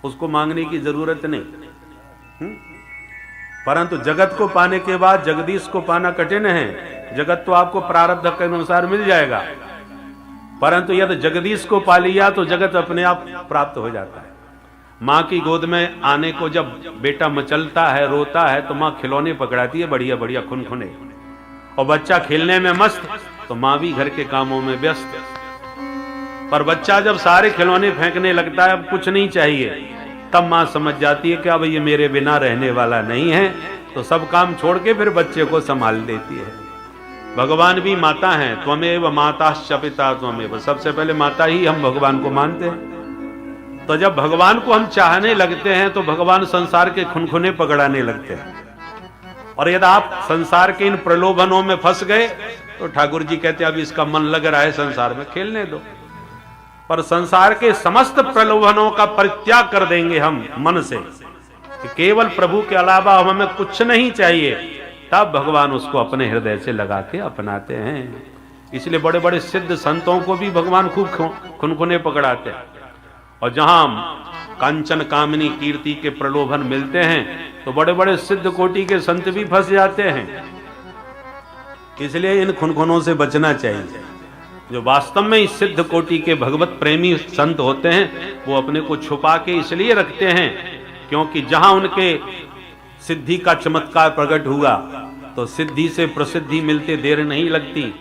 उसको मांगने की जरूरत नहीं। परंतु जगत को पाने के बाद जगदीश को पाना कठिन है। जगत तो आपको प्रारब्ध के अनुसार मिल जाएगा, परंतु यदि जगदीश को पा लिया तो जगत अपने आप प्राप्त हो जाता है। माँ की गोद में आने को जब बेटा मचलता है, रोता है, तो माँ खिलौने पकड़ाती है बढ़िया बढ़िया खुनखुने, और बच्चा खेलने में मस्त, तो माँ भी घर के कामों में व्यस्त। पर बच्चा जब सारे खिलौने फेंकने लगता है, अब कुछ नहीं चाहिए, तब माँ समझ जाती है कि अब ये मेरे बिना रहने वाला नहीं है, तो सब काम छोड़ के फिर बच्चे को संभाल देती है। भगवान भी माता हैं, त्वमेव माताश्च पिता त्वमेव। सबसे पहले माता ही हम भगवान को मानते हैं। तो जब भगवान को हम चाहने लगते हैं तो भगवान संसार के खुनखुने पकड़ाने लगते हैं। और यदि आप संसार के इन प्रलोभनों में फंस गए तो ठाकुर जी कहते हैं अब इसका मन लग रहा है संसार में, खेलने दो। पर संसार के समस्त प्रलोभनों का परित्याग कर देंगे हम मन से कि केवल प्रभु के अलावा हमें कुछ नहीं चाहिए, तब भगवान उसको अपने हृदय से लगा के अपनाते हैं। इसलिए बड़े बड़े सिद्ध संतों को भी भगवान खूब खुनखुने पकड़ाते हैं। और जहां कांचन कामिनी कीर्ति के प्रलोभन मिलते हैं तो बड़े बड़े सिद्ध कोटि के संत भी फंस जाते हैं। इसलिए इन खुनखुनों से बचना चाहिए। जो वास्तव में इस सिद्ध कोटि के भगवत प्रेमी संत होते हैं वो अपने को छुपा के इसलिए रखते हैं क्योंकि जहां उनके सिद्धि का चमत्कार प्रकट हुआ तो सिद्धि से प्रसिद्धि मिलते देर नहीं लगती,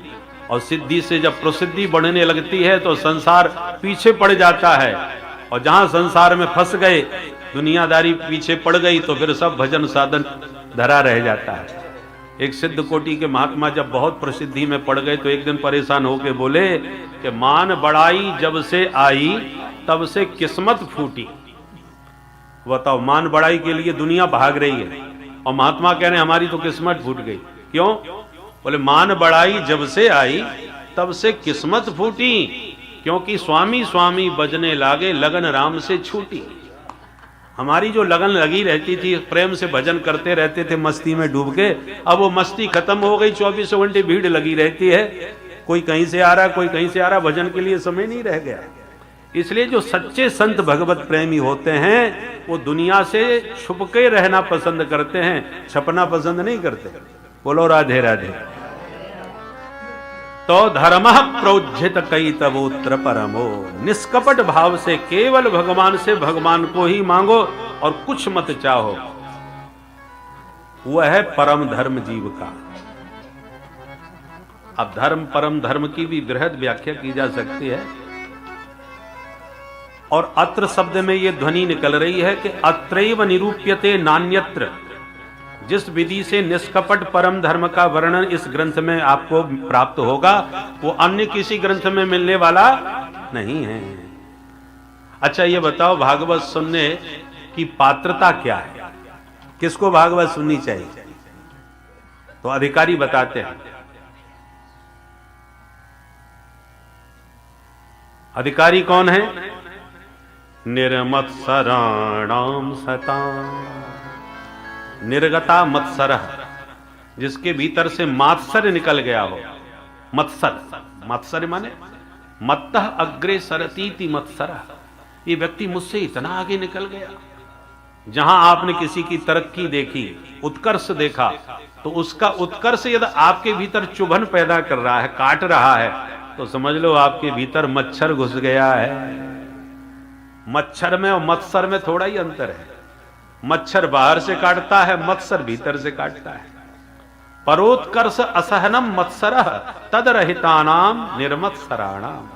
और सिद्धि से जब प्रसिद्धि बढ़ने लगती है तो संसार पीछे पड़ जाता है, और जहां संसार में फंस गए, दुनियादारी पीछे पड़ गई तो फिर सब भजन साधन धरा रह जाता है। एक सिद्ध कोटि के महात्मा जब बहुत प्रसिद्धि में पड़ गए तो एक दिन परेशान होकर बोले कि मान बड़ाई जब से आई तब से किस्मत फूटी। बताओ, मान बड़ाई के लिए दुनिया भाग रही है और महात्मा कह रहे हैं हमारी तो किस्मत फूट गई। क्यों? बोले मान बड़ाई जब से आई तब से किस्मत फूटी, क्योंकि स्वामी स्वामी बजने लागे लगन राम से छूटी। हमारी जो लगन लगी रहती थी, प्रेम से भजन करते रहते थे मस्ती में डूब के, अब वो मस्ती खत्म हो गई। 24 घंटे भीड़ लगी रहती है, कोई कहीं से आ रहा, कोई कहीं से आ रहा, भजन के लिए समय नहीं रह गया। इसलिए जो सच्चे संत भगवत प्रेमी होते हैं वो दुनिया से छुप के रहना पसंद करते हैं, छपना पसंद नहीं करते। बोलो राधे राधे। तो धर्म प्रोज्झित कई तबोत्र परमो, निष्कपट भाव से केवल भगवान से भगवान को ही मांगो और कुछ मत चाहो, वह है परम धर्म जीव का। अब धर्म परम धर्म की भी बृहद व्याख्या की जा सकती है, और अत्र शब्द में यह ध्वनि निकल रही है कि अत्रैव निरूप्यते नान्यत्र। जिस विधि से निष्कपट परम धर्म का वर्णन इस ग्रंथ में आपको प्राप्त होगा वो अन्य किसी ग्रंथ में मिलने वाला नहीं है। अच्छा ये बताओ, भागवत सुनने की पात्रता क्या है? किसको भागवत सुननी चाहिए? तो अधिकारी बताते हैं। अधिकारी कौन है? निर्मत्सराणाम सताम, निर्गता मत्सरः, जिसके भीतर से मात्सर्य निकल गया हो। मत्सर, मत्सर्य माने मत्तः अग्रे सरतीति मत्सरः, ये व्यक्ति मुझसे इतना आगे निकल गया। जहां आपने किसी की तरक्की देखी, उत्कर्ष देखा, तो उसका उत्कर्ष यदि आपके भीतर चुभन पैदा कर रहा है, काट रहा है, तो समझ लो आपके भीतर मच्छर घुस गया है। मच्छर में और मत्सर में थोड़ा ही अंतर है। मच्छर बाहर से काटता है, मत्सर भीतर से काटता है। परोत्कर्ष असहनम मत्सरः तदरहितानाम निर्मत्सराणाम।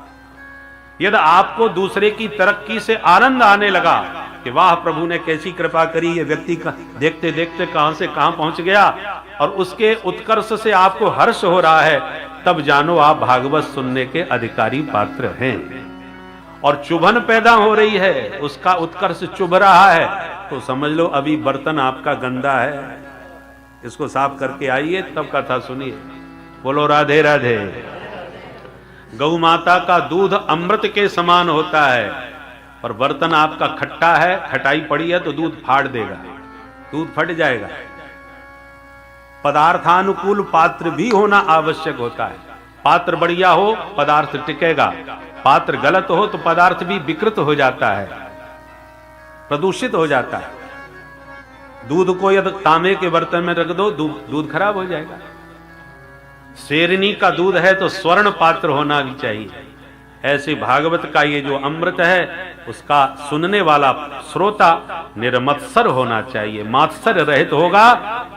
यदि आपको दूसरे की तरक्की से आनंद आने लगा कि वाह प्रभु ने कैसी कृपा करी, ये व्यक्ति देखते देखते कहां से कहां पहुंच गया, और उसके उत्कर्ष से आपको हर्ष हो रहा है, तब जानो आप भागवत सुनने के अधिकारी पात्र हैं। और चुभन पैदा हो रही है, उसका उत्कर्ष चुभ रहा है, तो समझ लो अभी बर्तन आपका गंदा है, इसको साफ करके आइए तब कथा सुनिए। बोलो राधे राधे। गौ माता का दूध अमृत के समान होता है, और बर्तन आपका खट्टा है, खटाई पड़ी है तो दूध फाड़ देगा, दूध फट जाएगा। पदार्थानुकूल पात्र भी होना आवश्यक होता है। पात्र बढ़िया हो पदार्थ टिकेगा, पात्र गलत हो तो पदार्थ भी विकृत हो जाता है, प्रदूषित हो जाता है। दूध को यदि तांबे के बर्तन में रख दो, दूध खराब हो जाएगा। शेरनी का दूध है तो स्वर्ण पात्र होना भी चाहिए। ऐसे भागवत का ये जो अमृत है उसका सुनने वाला श्रोता निर्मत्सर होना चाहिए। मात्सर्य रहित होगा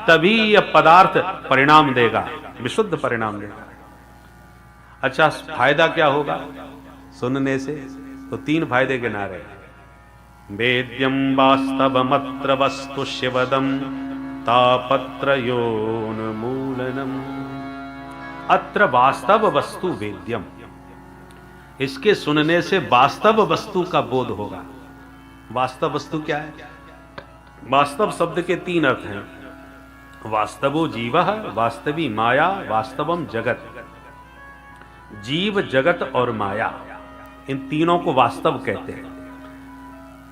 तभी यह पदार्थ परिणाम देगा, विशुद्ध परिणाम देगा। अच्छा, फायदा क्या होगा सुनने से? तो 3 फायदे गिना रहे हैं। वेद्यम वास्तवमत्र वस्तु शिवदम तापत्रयोन्मूलनम। अत्र वास्तव वस्तु वेद्यम, इसके सुनने से वास्तव वस्तु का बोध होगा। वास्तव वस्तु क्या है? वास्तव शब्द के 3 अर्थ हैं। वास्तवो जीवः, वास्तवी माया, वास्तवम जगत। जीव, जगत और माया, इन तीनों को वास्तव कहते हैं।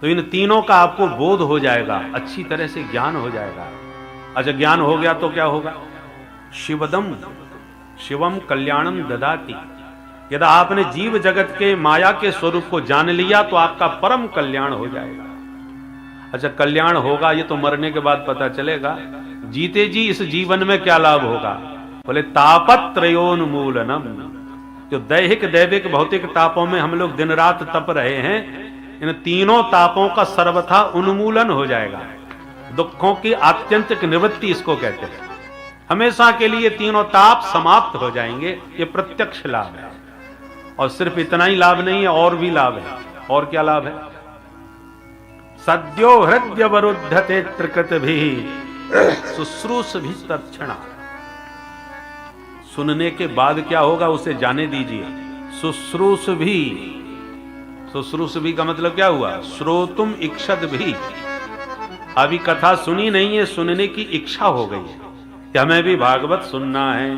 तो इन तीनों का आपको बोध हो जाएगा, अच्छी तरह से ज्ञान हो जाएगा। अच्छा, ज्ञान हो गया तो क्या होगा? शिवदम शिवम कल्याणम ददाति। यदि आपने जीव जगत के माया के स्वरूप को जान लिया तो आपका परम कल्याण हो जाएगा। अच्छा कल्याण होगा ये तो मरने के बाद पता चलेगा, जीते जी इस जीवन में क्या लाभ होगा? बोले तापत्रयोन्मूलनम। जो दैहिक दैविक भौतिक तापों में हम लोग दिन रात तप रहे हैं, इन तीनों तापों का सर्वथा उन्मूलन हो जाएगा। दुखों की आत्यंतिक निवृत्ति इसको कहते हैं। हमेशा के लिए तीनों ताप समाप्त हो जाएंगे, ये प्रत्यक्ष लाभ है। और सिर्फ इतना ही लाभ नहीं है, और भी लाभ है। और क्या लाभ है? सद्यो हृदय वरुद्धते त्रिकृत भी शुश्रूष भी तत्क्षणा। सुनने के बाद क्या होगा उसे जाने दीजिए। शुश्रूष भी, शुश्रूष भी का मतलब क्या हुआ? श्रोतुम इक्षत भी। अभी कथा सुनी नहीं है, सुनने की इच्छा हो गई है कि हमें भी भागवत सुनना है।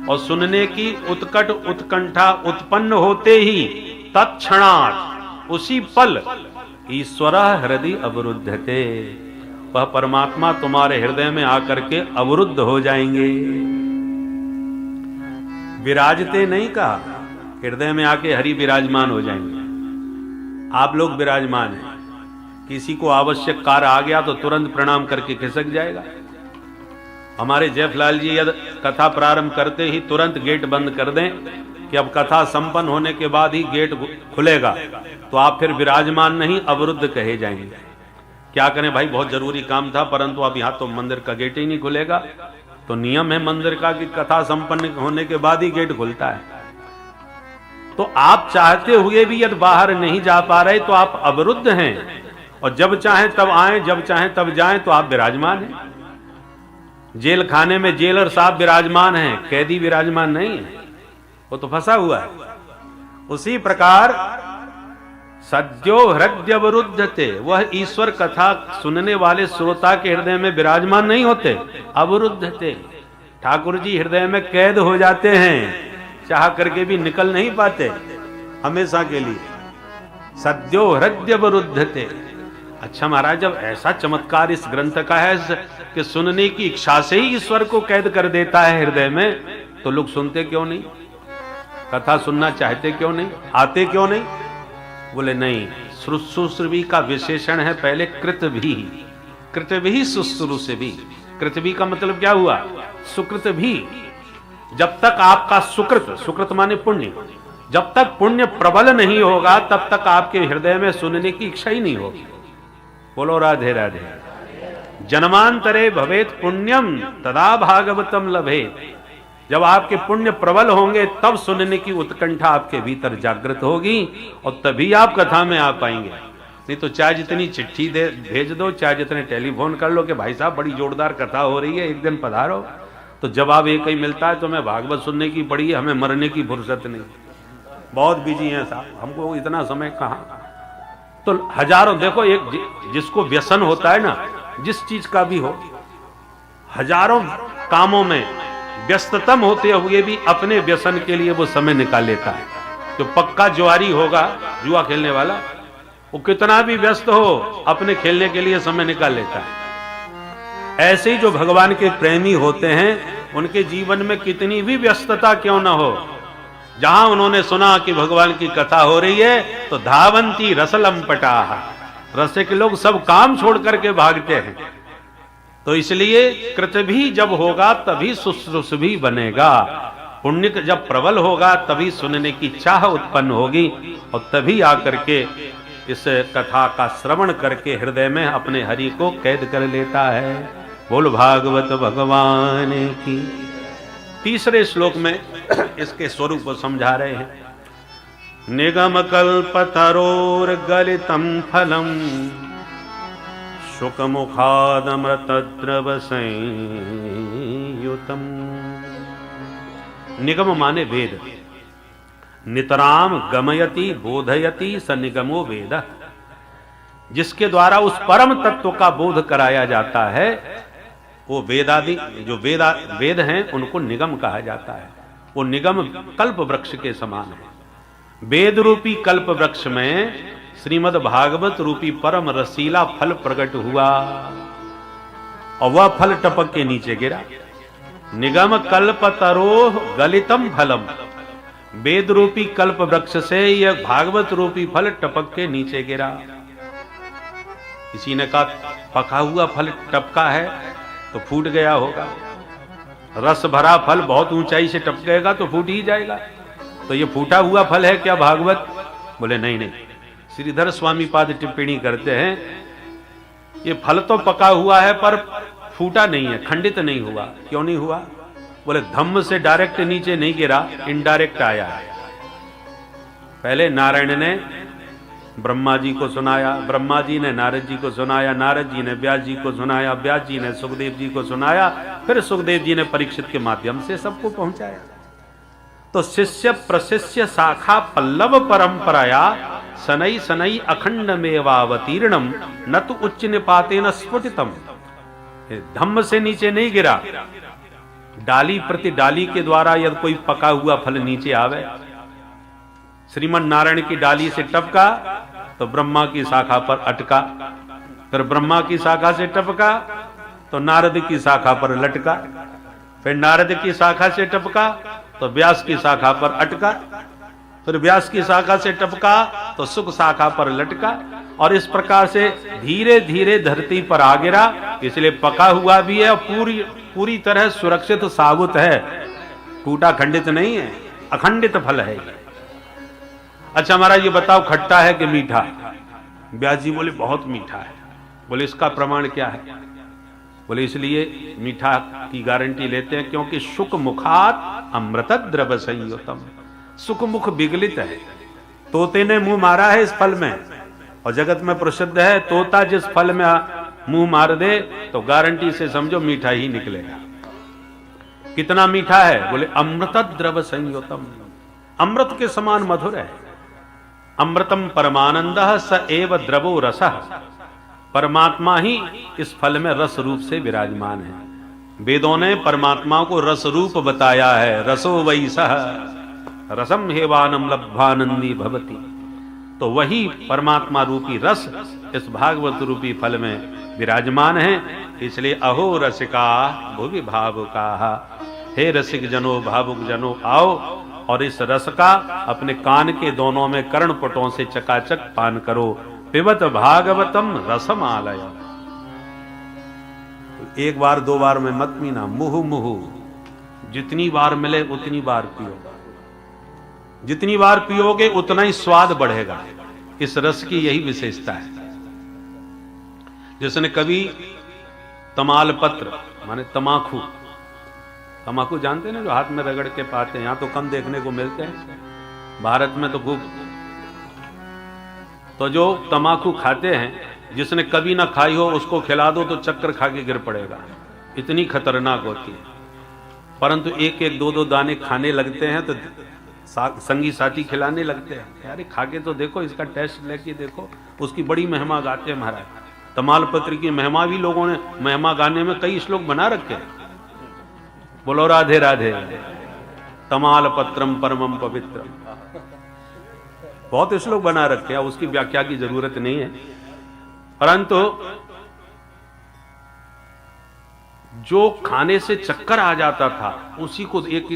और सुनने की उत्कट उत्कंठा उत्पन्न होते ही तत्क्षणात् उसी पल ईश्वर हृदय अवरुद्धते, वह परमात्मा तुम्हारे हृदय में आकर के अवरुद्ध हो जाएंगे। विराजते नहीं कहा, हृदय में आके हरि विराजमान हो जाएंगे। आप लोग विराजमान हैं, किसी को आवश्यक कार्य आ गया तो तुरंत प्रणाम करके खिसक जाएगा। हमारे जयफलाल जी यदि कथा प्रारंभ करते ही तुरंत गेट बंद कर दें कि अब कथा संपन्न होने के बाद ही गेट खुलेगा, तो आप फिर विराजमान नहीं अवरुद्ध कहे जाएंगे। क्या करें भाई, बहुत जरूरी काम था, परंतु अब यहां तो मंदिर का गेट ही नहीं खुलेगा। तो नियम है मंदिर का कि कथा संपन्न होने के बाद ही गेट खुलता है। तो आप चाहते हुए भी यदि बाहर नहीं जा पा रहे तो आप अवरुद्ध हैं, और जब चाहें तब आएं, जब चाहें तब जाएं, तो आप विराजमान हैं। जेल खाने में जेलर साहब विराजमान हैं, कैदी विराजमान नहीं है, वो तो फंसा हुआ है। उसी प्रकार सद्यो हृदय अवरुद्धते, वह ईश्वर कथा सुनने वाले श्रोता के हृदय में विराजमान नहीं होते, अवरुद्धते। ठाकुर जी हृदय में कैद हो जाते हैं, चाह करके भी निकल नहीं पाते हमेशा के लिए। सद्यो हृदय अवरुद्धते। अच्छा महाराज, जब ऐसा चमत्कार इस ग्रंथ का है कि सुनने की इच्छा से ही ईश्वर को कैद कर देता है हृदय में, तो लोग सुनते क्यों नहीं? कथा सुनना चाहते क्यों नहीं? आते क्यों नहीं? बोले नहीं, शुश्रूषवी का विशेषण है पहले कृत भी। कृत भी शुश्रूष भी। कृत भी का मतलब क्या हुआ? सुकृत भी। जब तक आपका सुकृत, सुकृत माने पुण्य, जब तक पुण्य प्रबल नहीं होगा तब तक आपके हृदय में सुनने की इच्छा ही नहीं होगी। बोलो राधे राधे। जन्मांतरे भवेत पुण्यम तदा भागवतम लभेत। जब आपके पुण्य प्रबल होंगे तब सुनने की उत्कंठा आपके भीतर जागृत होगी, और तभी आप कथा में आ पाएंगे। नहीं तो चाहे जितनी चिट्ठी दे भेज दो, चाहे जितने टेलीफोन कर लो कि भाई साहब बड़ी जोरदार कथा हो रही है, एक दिन पधारो, तो जवाब एक ही मिलता है, तो मैं भागवत सुनने की पड़ी है, हमें मरने की फुर्सत नहीं, बहुत बिजी हैं साहब, हमको इतना समय कहाँ। तो हजारों, देखो एक जिसको व्यसन होता है ना, जिस चीज का भी हो, हजारों कामों में व्यस्ततम होते हुए भी अपने व्यसन के लिए वो समय निकाल लेता है। जो पक्का जुआरी होगा, जुआ खेलने वाला, वो कितना भी व्यस्त हो अपने खेलने के लिए समय निकाल लेता है। ऐसे ही जो भगवान के प्रेमी होते हैं, उनके जीवन में कितनी भी व्यस्तता क्यों ना हो, जहां उन्होंने सुना कि भगवान की कथा हो रही है तो धावंती रसलंपटाः, रसिक लोग सब काम छोड़ करके भागते हैं। तो इसलिए कृत भी जब होगा तभी शुश्रूष भी बनेगा। पुण्य जब प्रबल होगा तभी सुनने की चाह उत्पन्न होगी, और तभी आकर के इस कथा का श्रवण करके हृदय में अपने हरि को कैद कर लेता है। बोल भागवत भगवान की। तीसरे श्लोक में इसके स्वरूप को समझा रहे हैं। निगम कल्पतरोर गलितम फलम शुक मुखादमृतद्रव संयुतम। निगम माने वेद। नितराम गमयति बोधयति स निगमो वेद। जिसके द्वारा उस परम तत्व का बोध कराया जाता है, वो वेदादि जो वेद हैं उनको निगम कहा जाता है। वो निगम कल्प वृक्ष के समान है। वेद रूपी कल्प वृक्ष में श्रीमद् भागवत रूपी परम रसीला फल प्रकट हुआ, और वह फल टपक के नीचे गिरा। निगम कल्पतरोः गलितम फलम। वेद रूपी कल्प वृक्ष से यह भागवत रूपी फल टपक के नीचे गिरा। किसी ने कहा पका हुआ फल टपका है तो फूट गया होगा, रस भरा फल बहुत ऊंचाई से टपकेगा तो फूट ही जाएगा, तो ये फूटा हुआ फल है क्या भागवत? बोले नहीं नहीं। श्रीधर स्वामी पाद टिप्पणी करते हैं ये फल तो पका हुआ है पर फूटा नहीं है, खंडित नहीं हुआ। क्यों नहीं हुआ? बोले धम्म से डायरेक्ट नीचे नहीं गिरा, इनडायरेक्ट आया है। पहले नारायण ने ब्रह्मा जी को सुनाया, ब्रह्मा जी ने नारद जी को सुनाया, नारद जी ने व्यास जी को सुनाया, व्यास जी ने सुखदेव जी को सुनाया, फिर सुखदेव जी ने परीक्षित के माध्यम से सबको पहुंचाया। तो शिष्य प्रशिष्य शाखा पल्लव परंपराया सनई सनई अखंड मेवावतीर्णम न तो उच्च निपाते न स्फुटितम। धम्म से नीचे नहीं गिरा, डाली प्रति डाली के द्वारा यदि कोई पका हुआ फल नीचे आवे, श्रीमन नारायण की डाली से टपका तो ब्रह्मा की शाखा पर अटका, फिर ब्रह्मा की शाखा से टपका तो नारद की शाखा पर लटका, फिर नारद की शाखा से टपका तो व्यास की शाखा पर अटका, फिर व्यास की शाखा से टपका तो सुख शाखा पर लटका, और इस प्रकार से धीरे धीरे धरती पर आ गिरा। इसलिए पका हुआ भी है और पूरी तरह सुरक्षित साबुत है, टूटा खंडित नहीं है, अखंडित फल है। अच्छा महाराज ये बताओ खट्टा है कि मीठा? व्यास जी बोले बहुत मीठा है। बोले इसका प्रमाण क्या है? बोले इसलिए मीठा की गारंटी लेते हैं क्योंकि सुख मुखात अमृत द्रव संयुतम। सुख मुख विगलित है, तोते ने मुंह मारा है इस फल में, और जगत में प्रसिद्ध है तोता जिस फल में मुंह मार दे तो गारंटी से समझो मीठा ही निकलेगा। कितना मीठा है? बोले अमृत द्रव संयुतम, अमृत के समान मधुर है। अमृतम परमानंद स एव द्रवो रसः, परमात्मा ही इस फल में रस रूप से विराजमान है। वेदों ने परमात्मा को रस रूप बताया है, रसो वै सः रसम हेवानम लब्धानंदी भवति। तो वही परमात्मा रूपी रस इस भागवत रूपी फल में विराजमान है। इसलिए अहो रसिका भुवि भावुका, हे रसिक जनो भावुक जनो आओ और इस रस का अपने कान के दोनों में कर्णपटों से चकाचक पान करो। पिबत भागवतम रसमालय। एक बार दो बार में मत पीना, मुहु मुहु, जितनी बार मिले उतनी बार पियो। जितनी बार पियोगे उतना ही स्वाद बढ़ेगा। इस रस की यही विशेषता है। जिसने कभी तमाल पत्र माने तमाकू, तमाकू जानते हैं ना, जो हाथ में रगड़ के पाते हैं, यहां तो कम देखने को मिलते हैं, भारत में तो खूब। तो जो तमाकू खाते हैं, जिसने कभी ना खाई हो उसको खिला दो तो चक्कर खा के गिर पड़ेगा, इतनी खतरनाक होती है। परंतु एक एक दो दो दाने खाने लगते हैं तो संगी साथी खिलाने लगते हैं, अरे खा के तो देखो, इसका टेस्ट लेके देखो। उसकी बड़ी महिमा गाते हैं महाराज। तमाल पत्र की महिमा भी लोगों ने महिमा गाने में कई श्लोक बना रखे हैं। बोलो राधे राधे। तमाल पत्रम परमम पवित्रम, बहुत श्लोक बना रखे हैं, उसकी व्याख्या की जरूरत नहीं है। परंतु जो खाने से चक्कर आ जाता था उसी को एक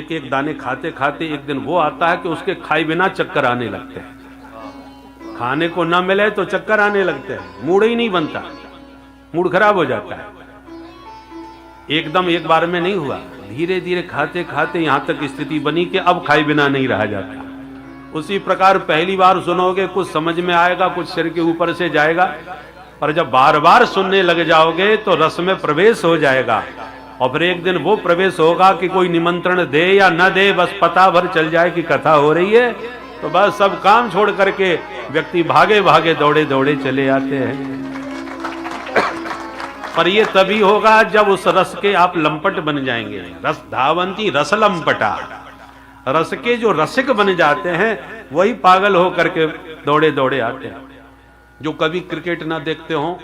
एक दाने खाते खाते एक दिन वो आता है कि उसके खाए बिना चक्कर आने लगते हैं। खाने को ना मिले तो चक्कर आने लगते हैं, मूड ही नहीं बनता, मूड खराब हो जाता है। एकदम एक बार में नहीं हुआ, धीरे धीरे खाते खाते यहां तक स्थिति बनी कि अब खाए बिना नहीं रहा जाता। उसी प्रकार पहली बार सुनोगे कुछ समझ में आएगा, कुछ सिर के ऊपर से जाएगा, पर जब बार बार सुनने लग जाओगे तो रस में प्रवेश हो जाएगा। और फिर एक दिन वो प्रवेश होगा कि कोई निमंत्रण दे या न दे, बस पता भर चल जाए कि कथा हो रही है, तो बस सब काम छोड़ करके व्यक्ति भागे भागे दौड़े दौड़े चले आते हैं। पर ये तभी होगा जब उस रस के आप लंपट बन जाएंगे। रस धावंती रस लंपटा, रस के जो रसिक बन जाते हैं वही पागल होकर के दौड़े दौड़े आते हैं। जो कभी क्रिकेट ना देखते हो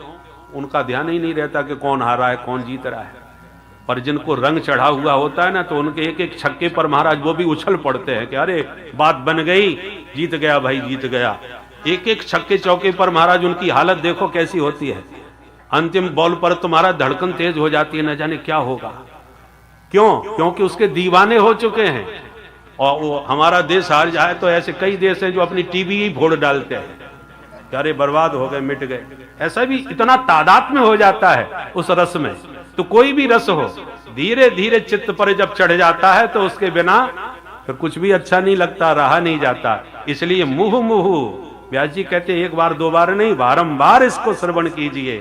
उनका ध्यान ही नहीं रहता कि कौन हारा है कौन जीत रहा है, पर जिनको रंग चढ़ा हुआ होता है ना, तो उनके एक एक छक्के पर महाराज वो भी उछल पड़ते हैं कि अरे बात बन गई, जीत गया भाई, जीत गया। एक एक छक्के चौके पर महाराज उनकी हालत देखो कैसी होती है। अंतिम बॉल पर तुम्हारा धड़कन तेज हो जाती है, न जाने क्या होगा। क्यों? क्योंकि उसके दीवाने हो चुके हैं। और वो हमारा देश हार जाए तो ऐसे कई देश हैं जो अपनी टीवी ही फोड़ डालते हैं, अरे बर्बाद हो गए, मिट गए। ऐसा भी इतना तादाद में हो जाता है उस रस में। तो कोई भी रस हो, धीरे धीरे चित्त पर जब चढ़ जाता है तो उसके बिना फिर कुछ भी अच्छा नहीं लगता, रहा नहीं जाता। इसलिए मुहु मुहु, व्यास जी कहते हैं एक बार दो बार नहीं, बारंबार इसको श्रवण कीजिए,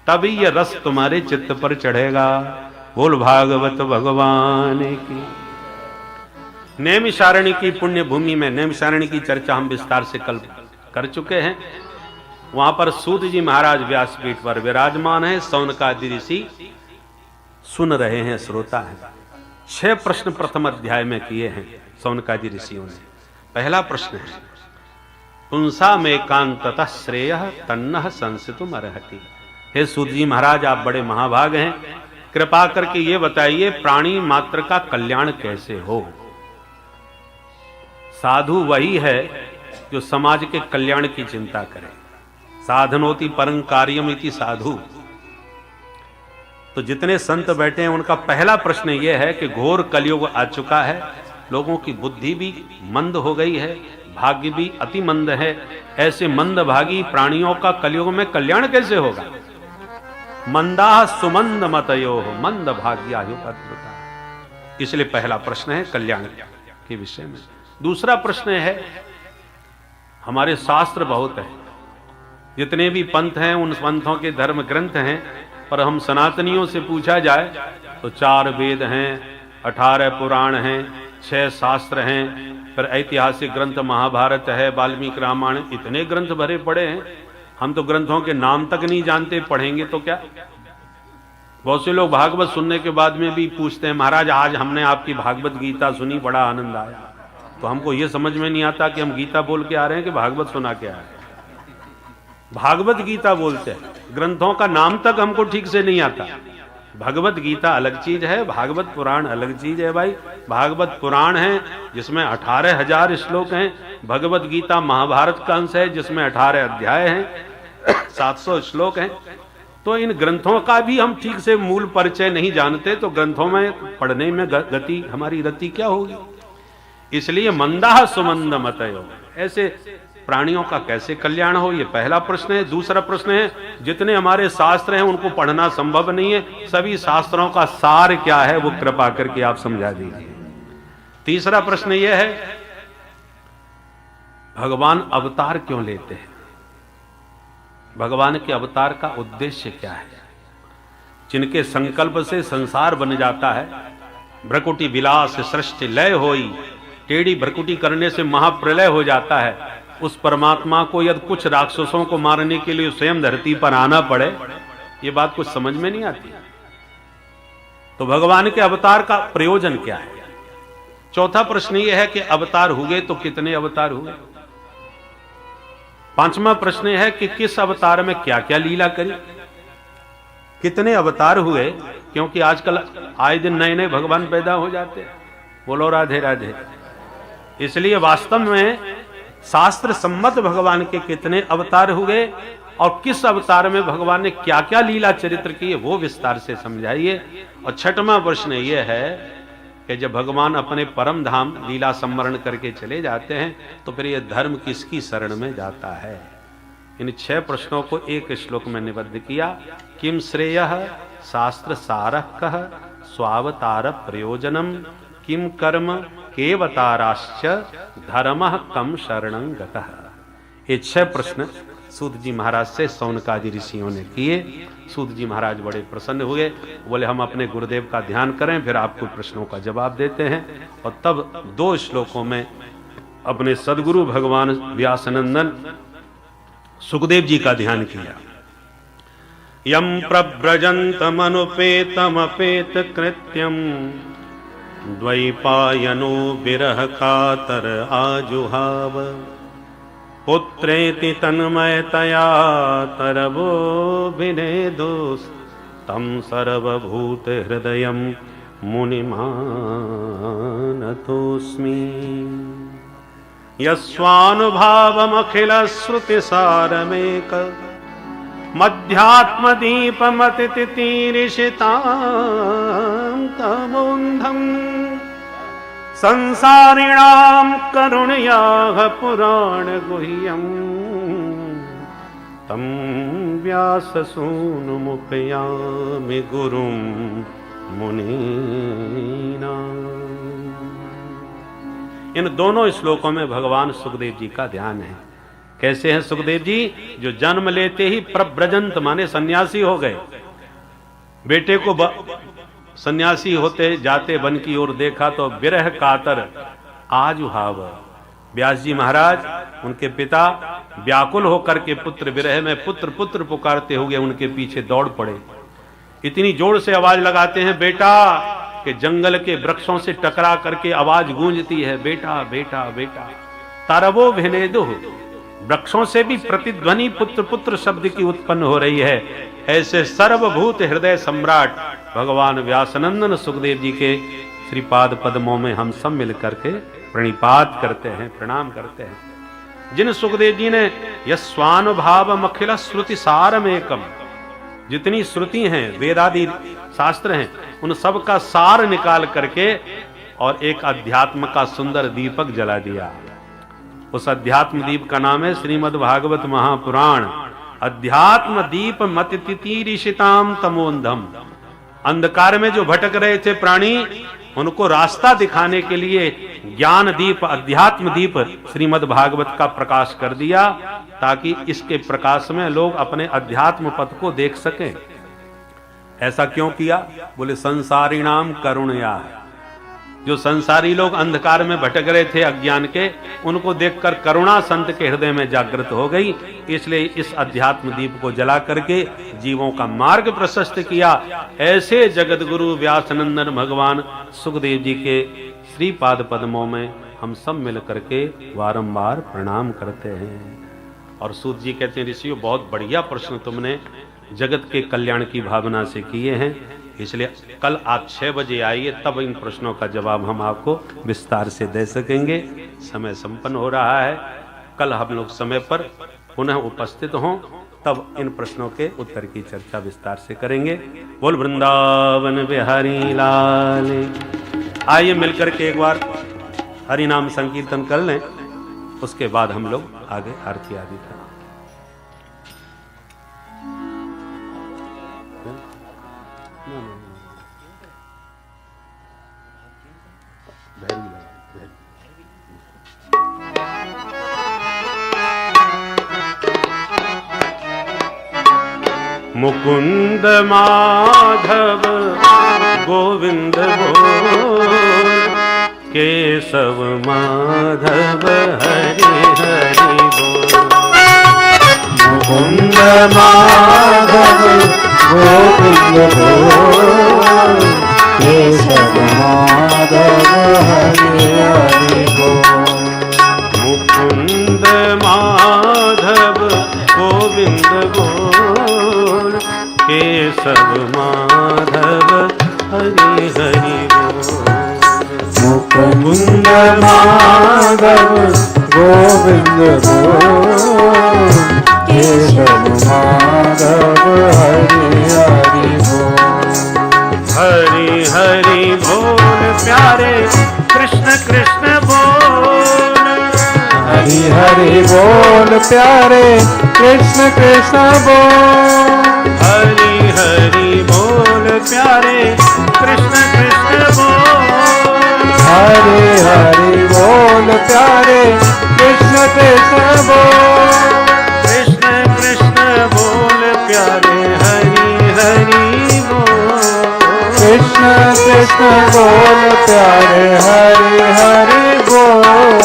तभी यह रस तुम्हारे चित्त पर चढ़ेगा। बोल भागवत भगवान की। नैमिषारण्य की पुण्य भूमि में, नैमिषारण्य की चर्चा हम विस्तार से कल कर चुके हैं। वहां पर सूत जी महाराज व्यासपीठ पर विराजमान है, सौनकादि ऋषि सुन रहे हैं, श्रोता हैं। 6 प्रश्न प्रथम अध्याय में किए हैं सौनकादि ऋषियों ने। पहला प्रश्न है, पुंसा में कांततः श्रेय तन्नः संसितुम अर्हति। हे सूत जी महाराज, आप बड़े महाभाग हैं, कृपा करके ये बताइए प्राणी मात्र का कल्याण कैसे हो। साधु वही है जो समाज के कल्याण की चिंता करे। साधनोति परं कार्यम इति साधु। तो जितने संत बैठे हैं उनका पहला प्रश्न यह है कि घोर कलयुग आ चुका है, लोगों की बुद्धि भी मंद हो गई है, भाग्य भी अति मंद है। ऐसे मंद भागी प्राणियों का कलयुग में कल्याण कैसे होगा। मंदा सुमंद मतयो मंद भाग्यायु पत्रता। इसलिए पहला प्रश्न है कल्याण के विषय में। दूसरा प्रश्न है, हमारे शास्त्र बहुत है, जितने भी पंथ हैं उन पंथों के धर्म ग्रंथ हैं, पर हम सनातनियों से पूछा जाए तो 4 वेद हैं, 18 पुराण हैं, 6 शास्त्र हैं, फिर ऐतिहासिक ग्रंथ महाभारत है, वाल्मीकि रामायण, इतने ग्रंथ भरे पड़े हैं। हम तो ग्रंथों के नाम तक नहीं जानते, पढ़ेंगे तो क्या। बहुत से लोग भागवत सुनने के बाद में भी पूछते हैं, महाराज आज हमने आपकी भागवत गीता सुनी, बड़ा आनंद आया। तो हमको ये समझ में नहीं आता कि हम गीता बोल के आ रहे हैं कि भागवत सुना के आ रहे हैं। भागवत गीता बोलते हैं, ग्रंथों का नाम तक हमको ठीक से नहीं आता। भगवत गीता अलग चीज है, भागवत पुराण अलग चीज है भाई। भागवत पुराण है जिसमें 18,000 श्लोक हैं, भगवत गीता महाभारत का अंश है जिसमें 18 अध्याय हैं, 700 श्लोक हैं। तो इन ग्रंथों का भी हम ठीक से मूल परिचय नहीं जानते, तो ग्रंथों में पढ़ने में गति हमारी रति क्या होगी। इसलिए मंदा सुमंद मतयो, ऐसे प्राणियों का कैसे कल्याण हो, ये पहला प्रश्न है। दूसरा प्रश्न है, जितने हमारे शास्त्र हैं उनको पढ़ना संभव नहीं है, सभी शास्त्रों का सार क्या है वो कृपा करके आप समझा दीजिए। तीसरा प्रश्न यह है, भगवान अवतार क्यों लेते हैं, भगवान के अवतार का उद्देश्य क्या है। जिनके संकल्प से संसार बन जाता है, भ्रकुटी विलास सृष्टि लय होई, टेढ़ी भ्रकुटी करने से महाप्रलय हो जाता है। उस परमात्मा को यदि कुछ राक्षसों को मारने के लिए स्वयं धरती पर आना पड़े, ये बात कुछ समझ में नहीं आती। तो भगवान के अवतार का प्रयोजन क्या है। चौथा प्रश्न यह है कि अवतार हुए तो कितने अवतार हुए। पांचवा प्रश्न है कि किस अवतार में क्या क्या लीला करी, कितने अवतार हुए, क्योंकि आजकल आए दिन नए नए भगवान पैदा हो जाते हैं। बोलो राधे राधे। इसलिए वास्तव में शास्त्र सम्मत भगवान के कितने अवतार हुए और किस अवतार में भगवान ने क्या क्या लीला चरित्र किए वो विस्तार से समझाइए। और छठवां प्रश्न यह है कि जब भगवान अपने परम धाम लीला सम्मरण करके चले जाते हैं तो फिर यह धर्म किसकी शरण में जाता है। इन 6 प्रश्नों को एक श्लोक में निबद्ध किया। किम श्रेयः शास्त्र सारः कः स्वावतार प्रयोजनम किम कर्म केवताराश्च धर्मः कम शरणं गतः। ये 6 प्रश्न सूत जी महाराज से सौनकादि ऋषियों ने किए। सूत जी महाराज बड़े प्रसन्न हुए, बोले हम अपने गुरुदेव का ध्यान करें, फिर आपको प्रश्नों का जवाब देते हैं। और तब 2 श्लोकों में अपने सदगुरु भगवान व्यासनंदन सुखदेव जी का ध्यान किया। यम प्रव्रजन्तमनुपेतमपेत कृत्यम द्वैपायनो विरह कातर आजुहाव पुत्रेति तन्मयतया तरवो विनेदोस् तं सर्वभूत हृदयं मुनिमानतोऽस्मि। यस्वानुभावमखिल श्रुतिसारमेक मध्यात्मदीपमतितितीर्षितां तमोन्धम् संसारिणां करुणयाः पुराण गुह्यम् तम व्यास सूनु मुपयामि गुरुं मुनीना। इन दोनों श्लोकों में भगवान सुखदेव जी का ध्यान है। कैसे हैं सुखदेव जी? जो जन्म लेते ही प्रव्रजंत माने सन्यासी हो गए। बेटे को सन्यासी होते जाते वन की ओर देखा तो विरह कातर आजुहाव। व्यास जी महाराज उनके पिता व्याकुल होकर के पुत्र विरह में पुत्र पुत्र पुकारते हुए उनके पीछे दौड़ पड़े। इतनी जोर से आवाज लगाते हैं बेटा कि जंगल के वृक्षों से टकरा करके आवाज गूंजती है, बेटा बेटा बेटा। तारवो भेनेदुः, वृक्षों से भी प्रतिध्वनि पुत्र पुत्र शब्द की उत्पन्न हो रही है। ऐसे सर्वभूत हृदय सम्राट भगवान व्यासनंदन सुखदेव जी के श्रीपाद पद्मों में हम सब मिल करके प्रणिपात करते हैं, प्रणाम करते हैं। जिन सुखदेव जी ने यस्वानुभाव मखिल श्रुति सारमेकम, जितनी श्रुति हैं वेदादि शास्त्र हैं उन सब का सार निकाल करके और एक अध्यात्म का सुंदर दीपक जला दिया। उस अध्यात्म दीप का नाम है श्रीमद् भागवत महापुराण। अध्यात्म दीप मत तितीरिषिताम तमोंधम। अंधकार में जो भटक रहे थे प्राणी उनको रास्ता दिखाने के लिए ज्ञान दीप अध्यात्म दीप श्रीमद् भागवत का प्रकाश कर दिया, ताकि इसके प्रकाश में लोग अपने अध्यात्म पथ को देख सकें। ऐसा क्यों किया? बोले संसारिणाम करुणया। जो संसारी लोग अंधकार में भटक रहे थे अज्ञान के, उनको देखकर करुणा संत के हृदय में जागृत हो गई। इसलिए इस अध्यात्म दीप को जला करके जीवों का मार्ग प्रशस्त किया। ऐसे जगत गुरु व्यासनंदन भगवान सुखदेव जी के श्रीपाद पद्मों में हम सब मिल करके बारंबार प्रणाम करते हैं। और सूत जी कहते हैं ऋषियों बहुत बढ़िया प्रश्न तुमने जगत के कल्याण की भावना से किए हैं, इसलिए कल आप 6 बजे आइए, तब इन प्रश्नों का जवाब हम आपको विस्तार से दे सकेंगे। समय संपन्न हो रहा है। कल हम लोग समय पर पुनः उपस्थित हों, तब इन प्रश्नों के उत्तर की चर्चा विस्तार से करेंगे। बोल वृंदावन बिहारी लाल। आइए मिलकर के एक बार हरि नाम संकीर्तन कर लें, उसके बाद हम लोग आगे आरती आदि करें। मुकुंद माधव गोविंद बोल, केशव माधव हरि हरि बोल। मुकुंद माधव गोविंद बोल, केशव माधव हरि हरि बोल। मुकुंद माधव गोविंद बोल, केशव माधव हरि हरि बोल। मुकुंद माधव गोविंद बोल, केशव माधव हरि हरि बोल। हरि हरि बोल प्यारे कृष्ण कृष्ण बोल। हरि हरि बोल प्यारे कृष्ण कृष्ण बोल। हरि हरि बोल प्यारे कृष्ण कृष्ण बोल। हरि हरि बोल प्यारे कृष्ण कृष्ण बोल। कृष्ण कृष्ण बोल प्यारे हरि हरि बोल। कृष्ण कृष्ण बोल प्यारे हरि हरि बोल।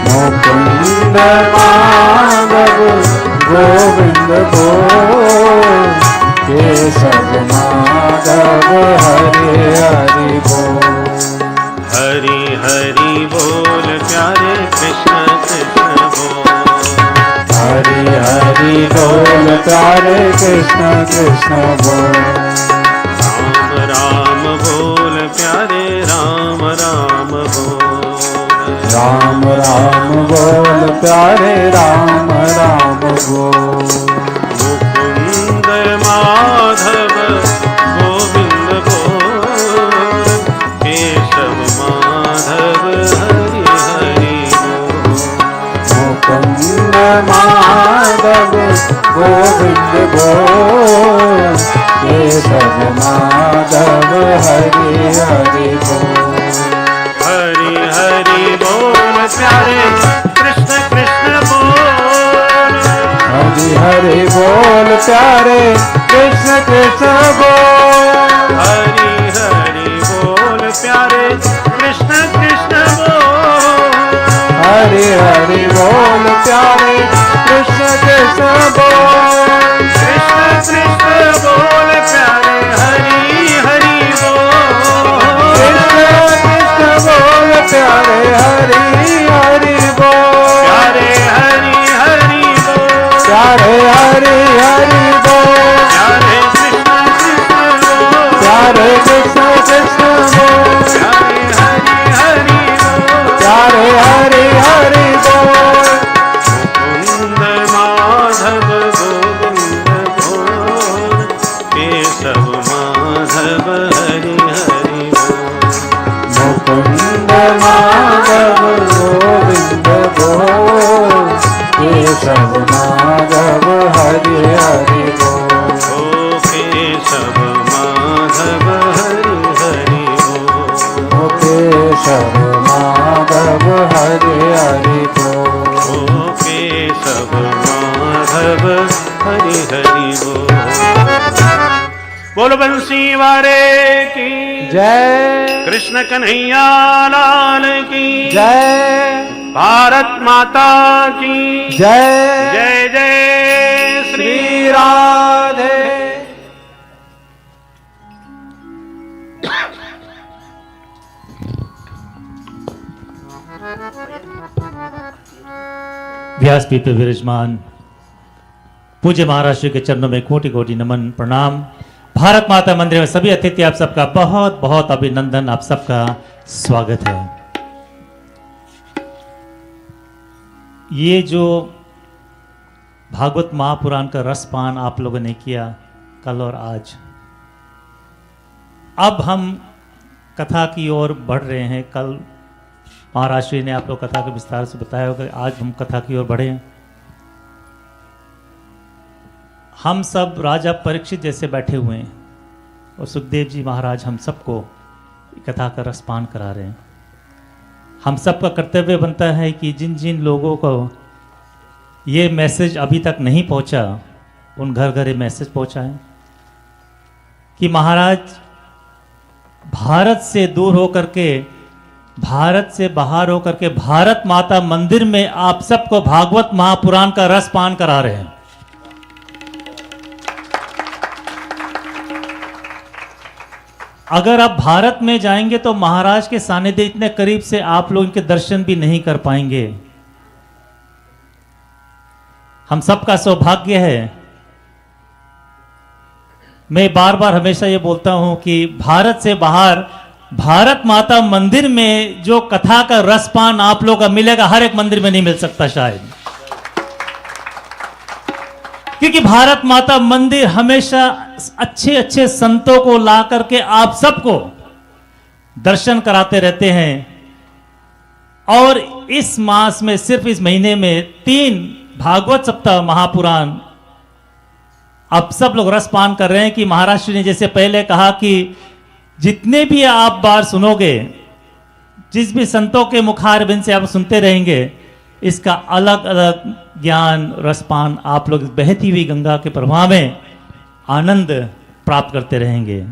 मुकुंद माधव गोविंद बोल, केशव माधव हरि हरि बोल। हरि हरि बोल प्यारे कृष्ण कृष्ण बोल। हरि हरि बोल प्यारे कृष्ण कृष्ण बोल। राम राम बोल प्यारे राम राम बोल। राम राम बोल प्यारे राम राम बोल। मुकुंद माधव गोविंद बोल, केशव माधव हरि हरि बोल। हरि हरि बोल प्यारे कृष्ण कृष्ण बोल। हरि हरि बोल प्यारे कृष्ण कृष्ण बोल। हरि हरि बोल प्यारे कृष्ण कृष्ण बोल। हरि हरि बोल प्यारे कृष्ण कृष्ण बोल। कृष्ण कृष्ण बोल प्यारे हरि हरि बोल। कृष्ण कृष्ण बोल प्यारे हरि हरि बोल। प्यारे हरि हरि बोल। प्यारे हरि हरि बोल। प्यारे कृष्ण कृष्ण बोल। प्यारे कृष्ण कृष्ण बोल। प्यारे हरि हरि बोल। प्यारे हरि हरि बोल। मुकुंद माधव गोविंद बोल, केशव माधव हरि हरि बोल। मुकुंद माधव गोविंद बोल, केशव माधव हरि हरि बोल। ओ केशव माधव हरि हरि बोल। ओ केशव माधव हरि हरि बोल। ओ केशव माधव हरि हरि बोल। बोल बंसी वारे की जय कृष्ण कन्हैया लाल की जय भारत माता की जय जय जय श्री श्री राधे। व्यासपीठ पे विराजमान पूज्य महाराज श्री के चरणों में कोटि कोटि नमन प्रणाम। भारत माता मंदिर में सभी अतिथि आप सबका बहुत बहुत अभिनंदन, आप सबका स्वागत है। ये जो भागवत महापुराण का रसपान आप लोगों ने किया कल और आज, अब हम कथा की ओर बढ़ रहे हैं। कल महाराज श्री ने आप लोग कथा को विस्तार से बताया होगा, आज हम कथा की ओर बढ़े। हम सब राजा परीक्षित जैसे बैठे हुए हैं और सुखदेव जी महाराज हम सबको कथा का रसपान करा रहे हैं। हम सबका कर्तव्य बनता है कि जिन जिन लोगों को ये मैसेज अभी तक नहीं पहुंचा, उन घर घर ये मैसेज पहुंचाएं कि महाराज भारत से दूर होकर के, भारत से बाहर होकर के भारत माता मंदिर में आप सबको भागवत महापुराण का रस पान करा रहे हैं। अगर आप भारत में जाएंगे तो महाराज के सानिध्य इतने करीब से आप लोग इनके दर्शन भी नहीं कर पाएंगे। हम सबका सौभाग्य है। मैं बार बार हमेशा ये बोलता हूं कि भारत से बाहर भारत माता मंदिर में जो कथा का रसपान आप लोग का मिलेगा, हर एक मंदिर में नहीं मिल सकता शायद, क्योंकि भारत माता मंदिर हमेशा अच्छे अच्छे संतों को ला करके आप सबको दर्शन कराते रहते हैं। और इस मास में, सिर्फ इस महीने में 3 भागवत सप्ताह महापुराण आप सब लोग रसपान कर रहे हैं। कि महाराज श्री ने जैसे पहले कहा कि जितने भी आप बार सुनोगे, जिस भी संतों के मुखारबिंद से आप सुनते रहेंगे, इसका अलग अलग ज्ञान रसपान आप लोग बहती हुई गंगा के प्रवाह में आनंद प्राप्त करते रहेंगे।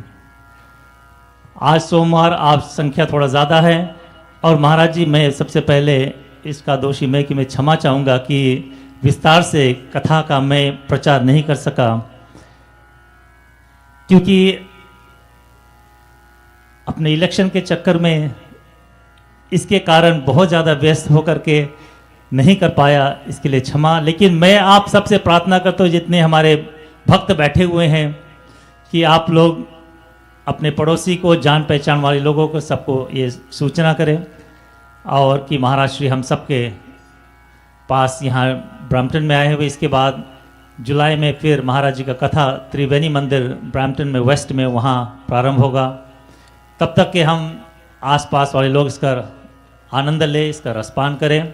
आज सोमवार आप संख्या थोड़ा ज़्यादा है और महाराज जी मैं सबसे पहले इसका दोषी मैं कि मैं क्षमा चाहूँगा कि विस्तार से कथा का मैं प्रचार नहीं कर सका, क्योंकि अपने इलेक्शन के चक्कर में इसके कारण बहुत ज़्यादा व्यस्त होकर के नहीं कर पाया, इसके लिए क्षमा। लेकिन मैं आप सबसे प्रार्थना करता हूँ, जितने हमारे भक्त बैठे हुए हैं, कि आप लोग अपने पड़ोसी को, जान पहचान वाले लोगों को सबको ये सूचना करें और कि महाराज श्री हम सबके पास यहाँ ब्रैम्पटन में आए हुए। इसके बाद जुलाई में फिर महाराज जी का कथा त्रिवेणी मंदिर ब्रैम्पटन में वेस्ट में वहाँ प्रारंभ होगा। तब तक के हम आसपास वाले लोग इसका आनंद लें, इसका रसपान करें।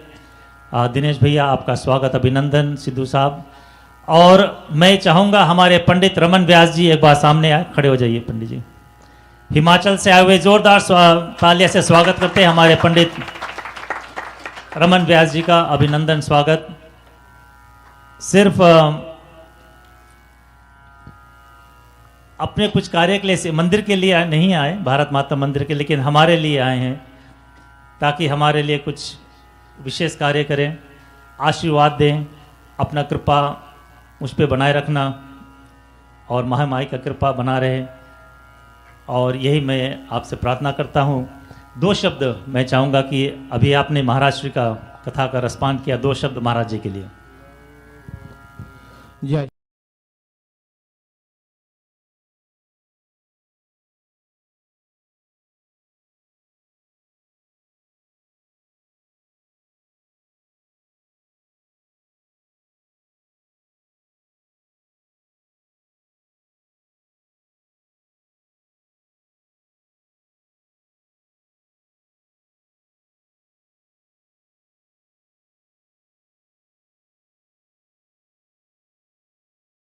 दिनेश भैया आपका स्वागत, अभिनंदन। सिद्धू साहब और मैं चाहूंगा हमारे पंडित रमन व्यास जी एक बार सामने आए, खड़े हो जाइए पंडित जी। हिमाचल से आए हुए जोरदार तालियां से स्वागत करते हैं हमारे पंडित रमन व्यास जी का। अभिनंदन, स्वागत। सिर्फ अपने कुछ कार्य के लिए, मंदिर के लिए नहीं आए, भारत माता मंदिर के, लेकिन हमारे लिए आए हैं ताकि हमारे लिए कुछ विशेष कार्य करें, आशीर्वाद दें, अपना कृपा मुझ पे बनाए रखना और महामाई का कृपा बना रहे, और यही मैं आपसे प्रार्थना करता हूँ। 2 शब्द मैं चाहूँगा कि अभी आपने महाराज श्री का कथा का रसपान किया, 2 शब्द महाराज जी के लिए। जय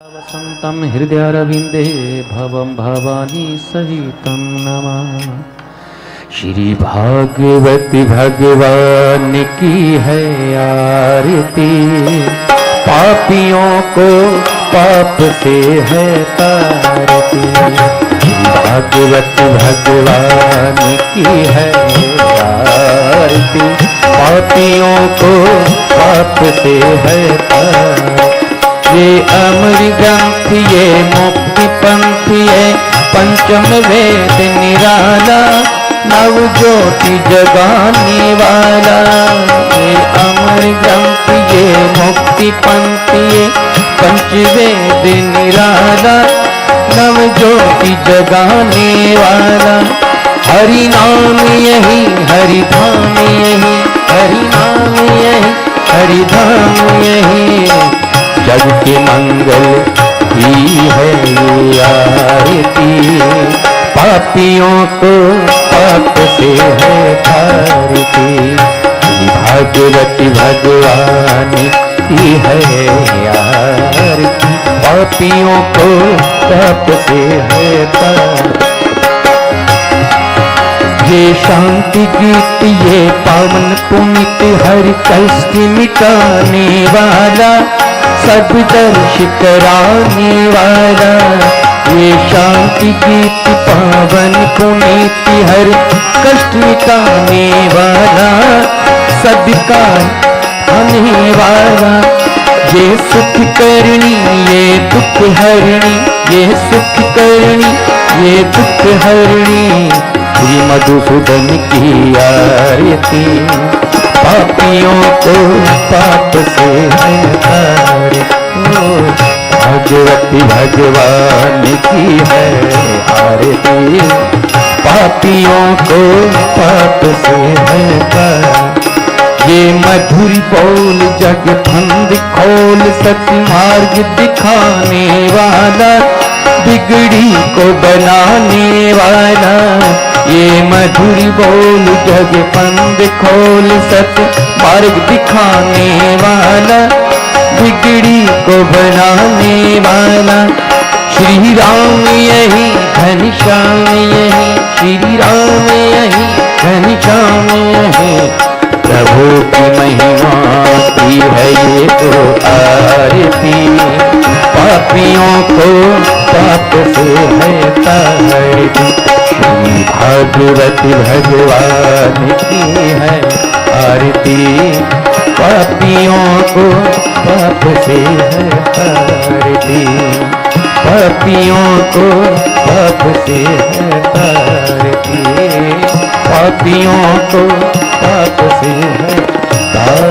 वसन्तं हृदयारविन्दे भवं भवानी सहितं नमामि। श्री भागवती भगवान की है आरती, पापियों को पाप से है तारती। श्री भागवती भगवान की है आरती, पापियों को पाप से है तारती। ये अमर ग्रंथ ये मुक्ति पंथ ये पंचम वेद निराला, नव ज्योति जगाने वाला। ये अमर ग्रंथ ये मुक्ति पंथ ये पंचवेद निराला, नव ज्योति जगाने वाला। हरि नाम यही हरि धाम यही, हरि नाम यही हरि धाम यही। जग के मंगल ही है ये आरती, पापियों को पाप से है तारती। भागवती भगवान की है आरती, पापियों को पाप से है तारती। ये शांति गीत ये पावन पुनित हर कष्ट मिटाने वाला, सब दर्श कराने वाला। ये शांति गीत पावन पुनीत हर कष्ट मिटाने वाला, सबका आने वाला। ये सुख करनी ये दुख हरणी, ये सुख करनी ये दुख हरणी। श्री मधुसूदन की आरती, पापियों को पाप से है तारती। भगवती भगवान की है आरती, पापियों को पाप से है तारती। ये मधुर बोल जग फंद खोल, सत्य मार्ग दिखाने वाला, बिगड़ी को बनाने वाला। ये मधुर बोल जग फंद खोल, सत्य मार्ग दिखाने वाला, बिगड़ी को बनाने वाला। श्री राम यही घनश्याम यही, श्री राम यही घनश्याम यही। प्रभु की महिमा की है ये तो आरती, पापियों को पाप से है तारती। श्री भागवती भगवान की है आरती, पापियों को पाप से है तारती। पापियों को पाप से है तारती, पापियों को पाप से है तारती।